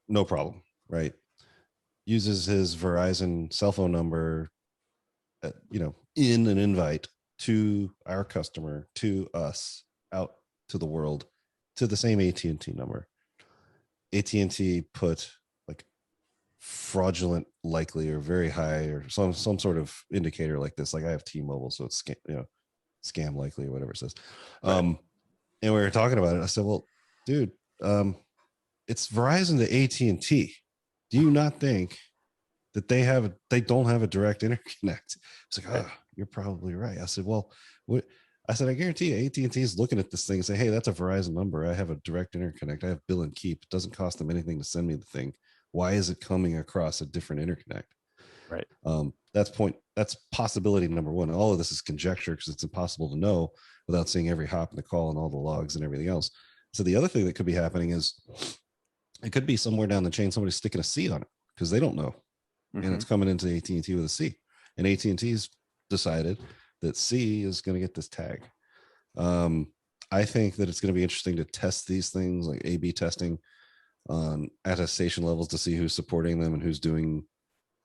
Speaker 2: no problem, right? Uses his Verizon cell phone number, in an invite to our customer, to us, out to the world, to the same AT&T number. AT&T put like fraudulent likely or very high or some sort of indicator like this. Like I have T-Mobile, so it's scam likely or whatever it says. Right. And we were talking about it. I said, well, dude, it's Verizon to AT&T. Do you not think that they don't have a direct interconnect. It's like, oh, you're probably right. I said, well, what? I said, I guarantee you, AT&T is looking at this thing and say, hey, that's a Verizon number. I have a direct interconnect. I have bill and keep. It doesn't cost them anything to send me the thing. Why is it coming across a different interconnect?
Speaker 1: Right.
Speaker 2: That's possibility number one. All of this is conjecture because it's impossible to know without seeing every hop in the call and all the logs and everything else. So the other thing that could be happening is it could be somewhere down the chain somebody's sticking a C on it because they don't know, and it's coming into AT&T with a C, and AT&T's decided that C is going to get this tag. I think that it's going to be interesting to test these things, like A/B testing on attestation levels, to see who's supporting them and who's doing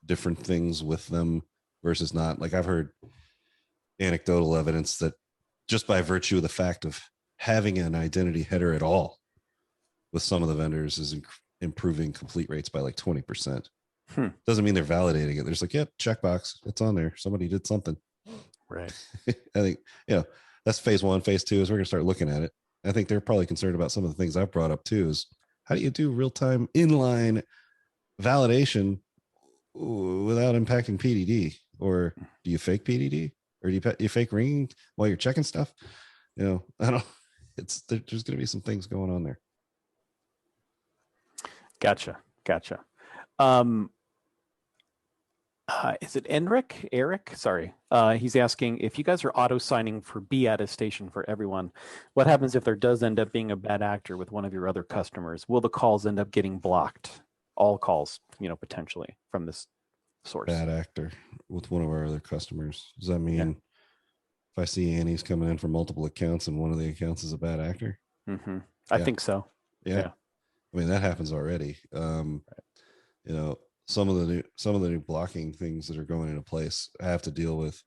Speaker 2: different things with them versus not. Like, I've heard anecdotal evidence that just by virtue of the fact of having an identity header at all with some of the vendors is improving complete rates by like 20%. Doesn't mean they're validating it. They're just like, yep, checkbox, it's on there. Somebody did something.
Speaker 1: Right.
Speaker 2: I think, that's phase one. Phase two is we're going to start looking at it. I think they're probably concerned about some of the things I've brought up too, is how do you do real-time inline validation without impacting PDD? Or do you fake PDD? Or do you fake ringing while you're checking stuff? I don't, there's going to be some things going on there.
Speaker 1: Gotcha. Is it Eric? Sorry. He's asking if you guys are auto signing for B attestation for everyone, what happens if there does end up being a bad actor with one of your other customers? Will the calls end up getting blocked? All calls, potentially from this source.
Speaker 2: Bad actor with one of our other customers. Does that mean if I see Annie's coming in from multiple accounts and one of the accounts is a bad actor?
Speaker 1: I think so.
Speaker 2: Yeah. I mean, that happens already. Some of the new blocking things that are going into place have to deal with,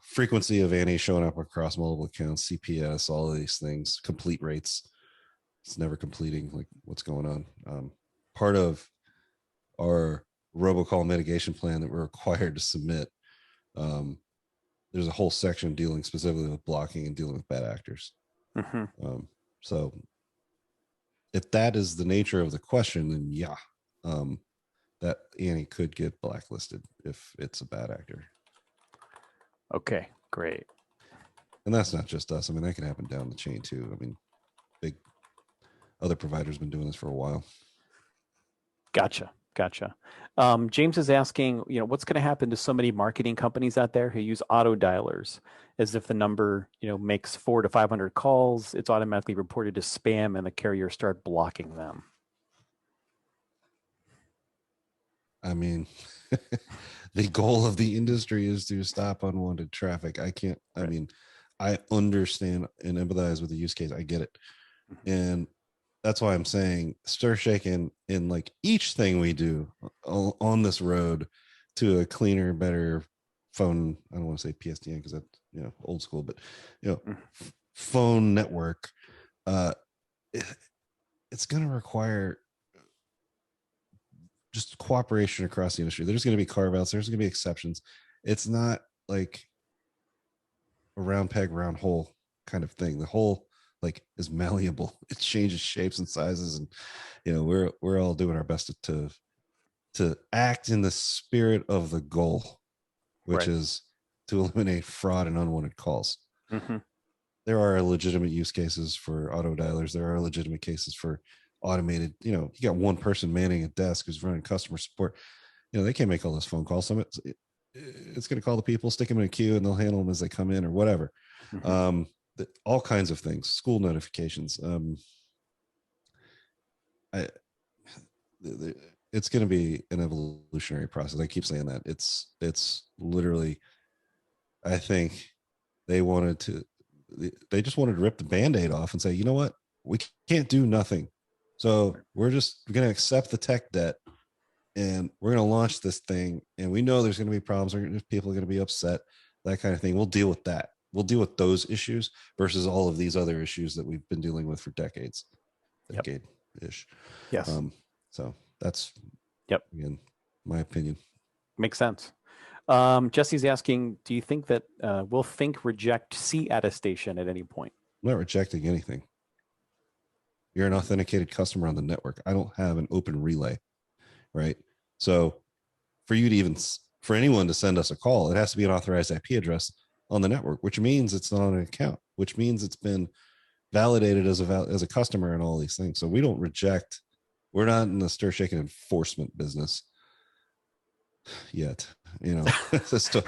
Speaker 2: frequency of Annie showing up across multiple accounts, CPS, all of these things, complete rates. It's never completing, like what's going on. Part of our robocall mitigation plan that we're required to submit, there's a whole section dealing specifically with blocking and dealing with bad actors. So if that is the nature of the question, then that Annie could get blacklisted if it's a bad actor.
Speaker 1: Okay, great.
Speaker 2: And that's not just us. I mean, that can happen down the chain too. I mean, big other providers been doing this for a while.
Speaker 1: Gotcha. James is asking, what's going to happen to so many marketing companies out there who use auto dialers, as if the number, makes 400 to 500 calls, it's automatically reported as spam and the carrier start blocking them.
Speaker 2: I mean, the goal of the industry is to stop unwanted traffic. I understand and empathize with the use case. I get it. And that's why I'm saying stir shaking in like each thing we do on this road to a cleaner, better phone. I don't want to say PSTN because that's, old school, but, phone network. It's going to require just cooperation across the industry. There's going to be carve outs. There's going to be exceptions. It's not like a round peg, round hole kind of thing. The hole is malleable. It changes shapes and sizes, and we're all doing our best to act in the spirit of the goal, which is to eliminate fraud and unwanted calls. There are legitimate use cases for auto dialers. There are legitimate cases for automated. You got one person manning a desk who's running customer support. They can't make all those phone calls. It's going to call the people, stick them in a queue, and they'll handle them as they come in or whatever. All kinds of things, school notifications. It's going to be an evolutionary process. I keep saying that. It's literally, I think they just wanted to rip the Band-Aid off and say, you know what, we can't do nothing. So we're just going to accept the tech debt and we're going to launch this thing. And we know there's going to be problems. People are going to be upset, that kind of thing. We'll deal with that. We'll deal with those issues versus all of these other issues that we've been dealing with for decade-ish.
Speaker 1: Yes.
Speaker 2: So that's, again, my opinion.
Speaker 1: Makes sense. Jesse's asking, do you think that will thinQ reject C attestation at any point?
Speaker 2: I'm not rejecting anything. You're an authenticated customer on the network. I don't have an open relay, right? So for you to even, for anyone to send us a call, it has to be an authorized IP address on the network, which means it's not on an account, which means it's been validated as a customer and all these things. So we don't reject, we're not in the stir shaking enforcement business yet, you know. It's still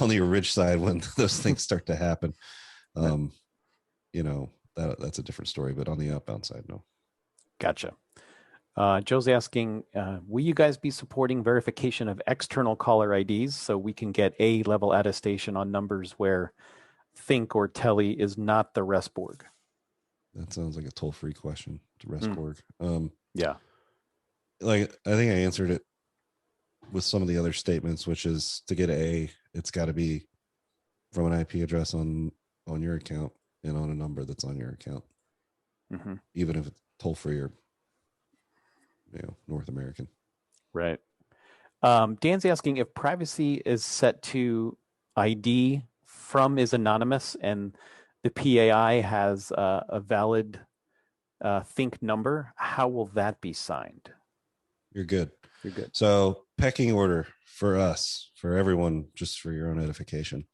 Speaker 2: on the rich side when those things start to happen. You know, that's a different story, but on the outbound side, no.
Speaker 1: Gotcha. Joe's asking, will you guys be supporting verification of external caller IDs so we can get A-level attestation on numbers where thinQ or teli is not the REST-borg?
Speaker 2: That sounds like a toll-free question to REST-borg.
Speaker 1: Yeah.
Speaker 2: Like, I think I answered it with some of the other statements, which is to get A, it's got to be from an IP address on your account and on a number that's on your account, even if it's toll-free or, you know, North American.
Speaker 1: Right. Dan's asking if privacy is set to ID from is anonymous and the PAI has a valid thinQ number, how will that be signed?
Speaker 2: You're good.
Speaker 1: You're good.
Speaker 2: So pecking order for us, for everyone, just for your own edification.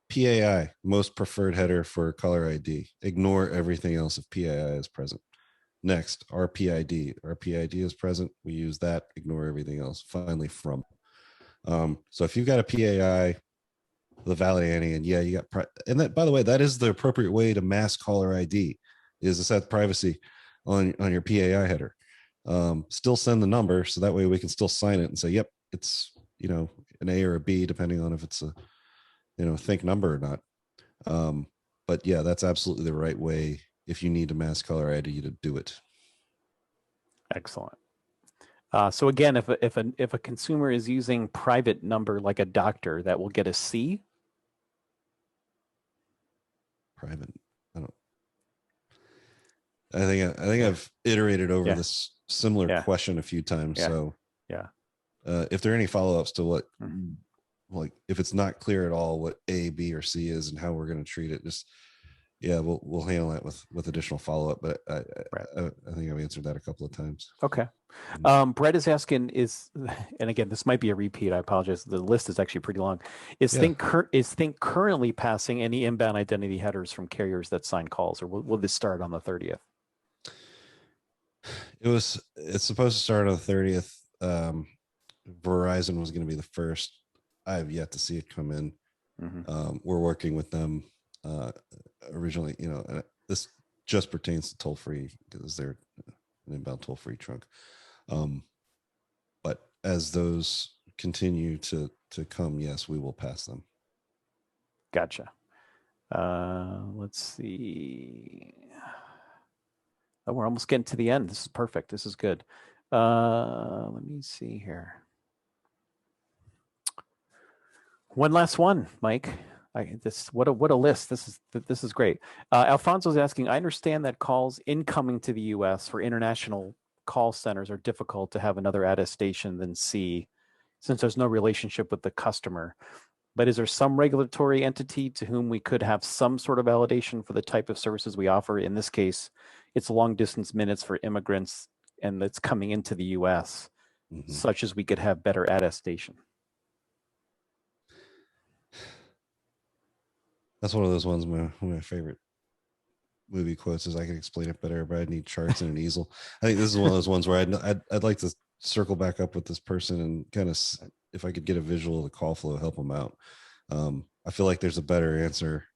Speaker 2: PAI, most preferred header for caller ID. Ignore everything else if PAI is present. Next, RPID. RPID is present. We use that. Ignore everything else. Finally, from. So if you've got a PAI, the validating, and yeah, you got, and that, by the way, that is the appropriate way to mask caller ID, is to set privacy on your PAI header. Still send the number, so that way we can still sign it and say, yep, it's, you know, an A or a B, depending on if it's a, you know, thinQ number or not. But yeah, that's absolutely the right way if you need to mask caller ID to do it.
Speaker 1: Excellent. So again, if a consumer is using private number like a doctor, that will get a C.
Speaker 2: Private. I think I've iterated over this similar question a few times. So if there are any follow-ups to what, like, if it's not clear at all what A, B, or C is and how we're going to treat it, just we'll handle that with additional follow-up. But I think I've answered that a couple of times.
Speaker 1: Okay. Brett is asking, and again, this might be a repeat. I apologize. The list is actually pretty long. Is thinQ currently passing any inbound identity headers from carriers that sign calls, or will this start on the 30th?
Speaker 2: It's supposed to start on the 30th. Verizon was going to be the first. I have yet to see it come in. We're working with them originally, you know, and this just pertains to toll-free because they're an inbound toll-free trunk. But as those continue to come, yes, we will pass them.
Speaker 1: Gotcha. Let's see. Oh, we're almost getting to the end. This is perfect. This is good. Let me see here. One last one, Mike. What a list. This is great. Alfonso's asking, I understand that calls incoming to the US for international call centers are difficult to have another attestation than C, since there's no relationship with the customer. But is there some regulatory entity to whom we could have some sort of validation for the type of services we offer? In this case, it's long distance minutes for immigrants and that's coming into the US, such as we could have better attestation.
Speaker 2: That's one of those ones. One of my favorite movie quotes is, "I can explain it better, but I need charts and an easel." I think this is one of those ones where I'd like to circle back up with this person and kind of, if I could get a visual of the call flow, help them out. I feel like there's a better answer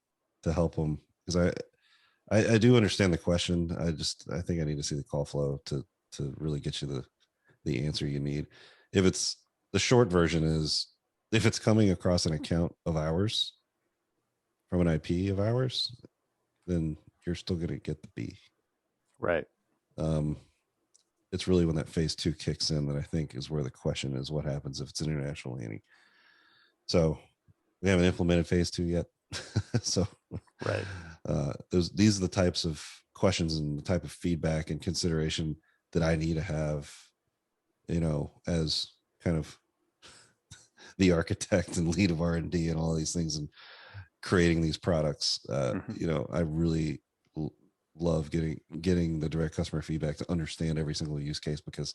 Speaker 2: to help them, because I do understand the question. I think I need to see the call flow to really get you the answer you need. If it's the short version is, if it's coming across an account of ours, from an IP of ours, then you're still going to get the B.
Speaker 1: Right.
Speaker 2: It's really when that phase 2 kicks in that I think is where the question is, what happens if it's an international handing? So we haven't implemented phase 2 yet. So
Speaker 1: right.
Speaker 2: These are the types of questions and the type of feedback and consideration that I need to have, you know, as kind of the architect and lead of R&D and all these things and creating these products. You know, I really love getting the direct customer feedback to understand every single use case, because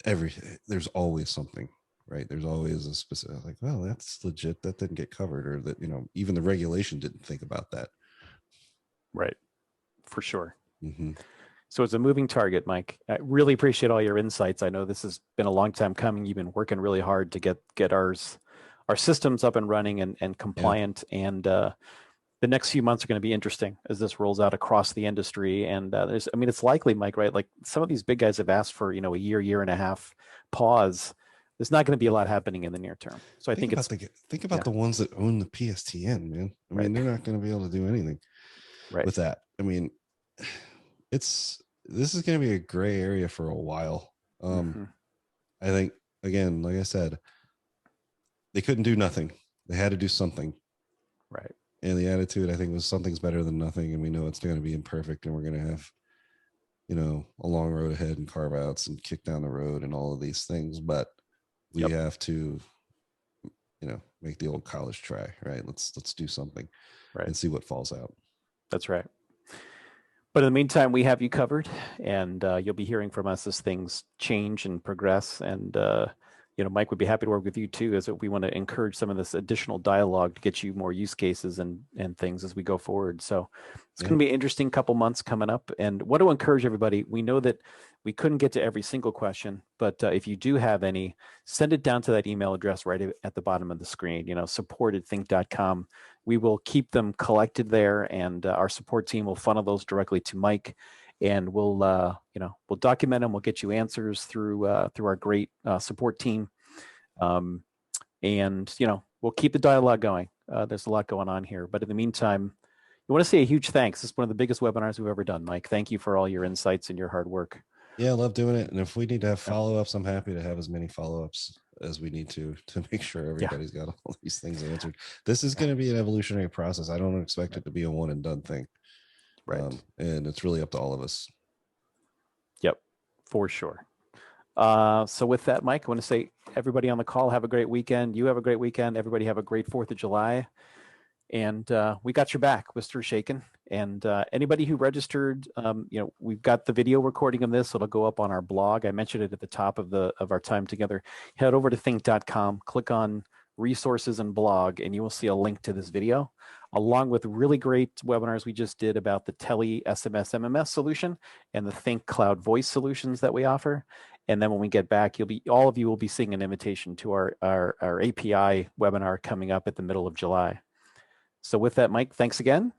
Speaker 2: every there's always something, right? There's always a specific, like, well, that's legit, that didn't get covered, or that, even the regulation didn't think about that.
Speaker 1: Right. For sure.
Speaker 2: Mm-hmm.
Speaker 1: So it's a moving target, Mike. I really appreciate all your insights. I know this has been a long time coming. You've been working really hard to get our systems up and running and
Speaker 2: Yeah.
Speaker 1: compliant. And the next few months are going to be interesting as this rolls out across the industry. And it's likely, Mike, right? Like some of these big guys have asked for, a year and a half pause. There's not going to be a lot happening in the near term. So I think it's
Speaker 2: Think about
Speaker 1: yeah,
Speaker 2: the ones that own the PSTN, man. I
Speaker 1: right,
Speaker 2: mean, they're not going to be able to do anything
Speaker 1: right.
Speaker 2: with that. I mean, this is going to be a gray area for a while.
Speaker 1: Hmm.
Speaker 2: I think, again, like I said, they couldn't do nothing. They had to do something.
Speaker 1: Right.
Speaker 2: And the attitude, I think, was something's better than nothing. And we know it's going to be imperfect, and we're going to have, a long road ahead and carve outs and kick down the road and all of these things. But we
Speaker 1: Yep.
Speaker 2: have to, make the old college try, right? Let's do something
Speaker 1: Right.
Speaker 2: and see what falls out.
Speaker 1: That's right. But in the meantime, we have you covered, and you'll be hearing from us as things change and progress. And Mike would be happy to work with you too, as we want to encourage some of this additional dialogue to get you more use cases and things as we go forward. So it's going to be an interesting couple months coming up. And want to encourage everybody. We know that we couldn't get to every single question, but if you do have any, send it down to that email address right at the bottom of the screen. support@thinQ.com. We will keep them collected there, and our support team will funnel those directly to Mike, and we'll document them. We'll get you answers through our great support team, and we'll keep the dialogue going. There's a lot going on here, but in the meantime, I want to say a huge thanks. This is one of the biggest webinars we've ever done, Mike. Thank you for all your insights and your hard work.
Speaker 2: Yeah, I love doing it. And if we need to have follow-ups, I'm happy to have as many follow-ups as we need to make sure everybody's got all these things answered. This is going to be an evolutionary process. I don't expect it to be a one and done thing.
Speaker 1: Right.
Speaker 2: And it's really up to all of us.
Speaker 1: Yep, for sure. So with that, Mike, I want to say everybody on the call, have a great weekend. You have a great weekend. Everybody have a great 4th of July. And we got your back, Mr. Shaken. And anybody who registered, we've got the video recording of this. It'll go up on our blog. I mentioned it at the top of our time together. Head over to thinQ.com, click on resources and blog, and you will see a link to this video, along with really great webinars we just did about the teli SMS MMS solution and the thinQ Cloud Voice solutions that we offer. And then when we get back, all of you will be seeing an invitation to our API webinar coming up at the middle of July. So with that, Mike, thanks again.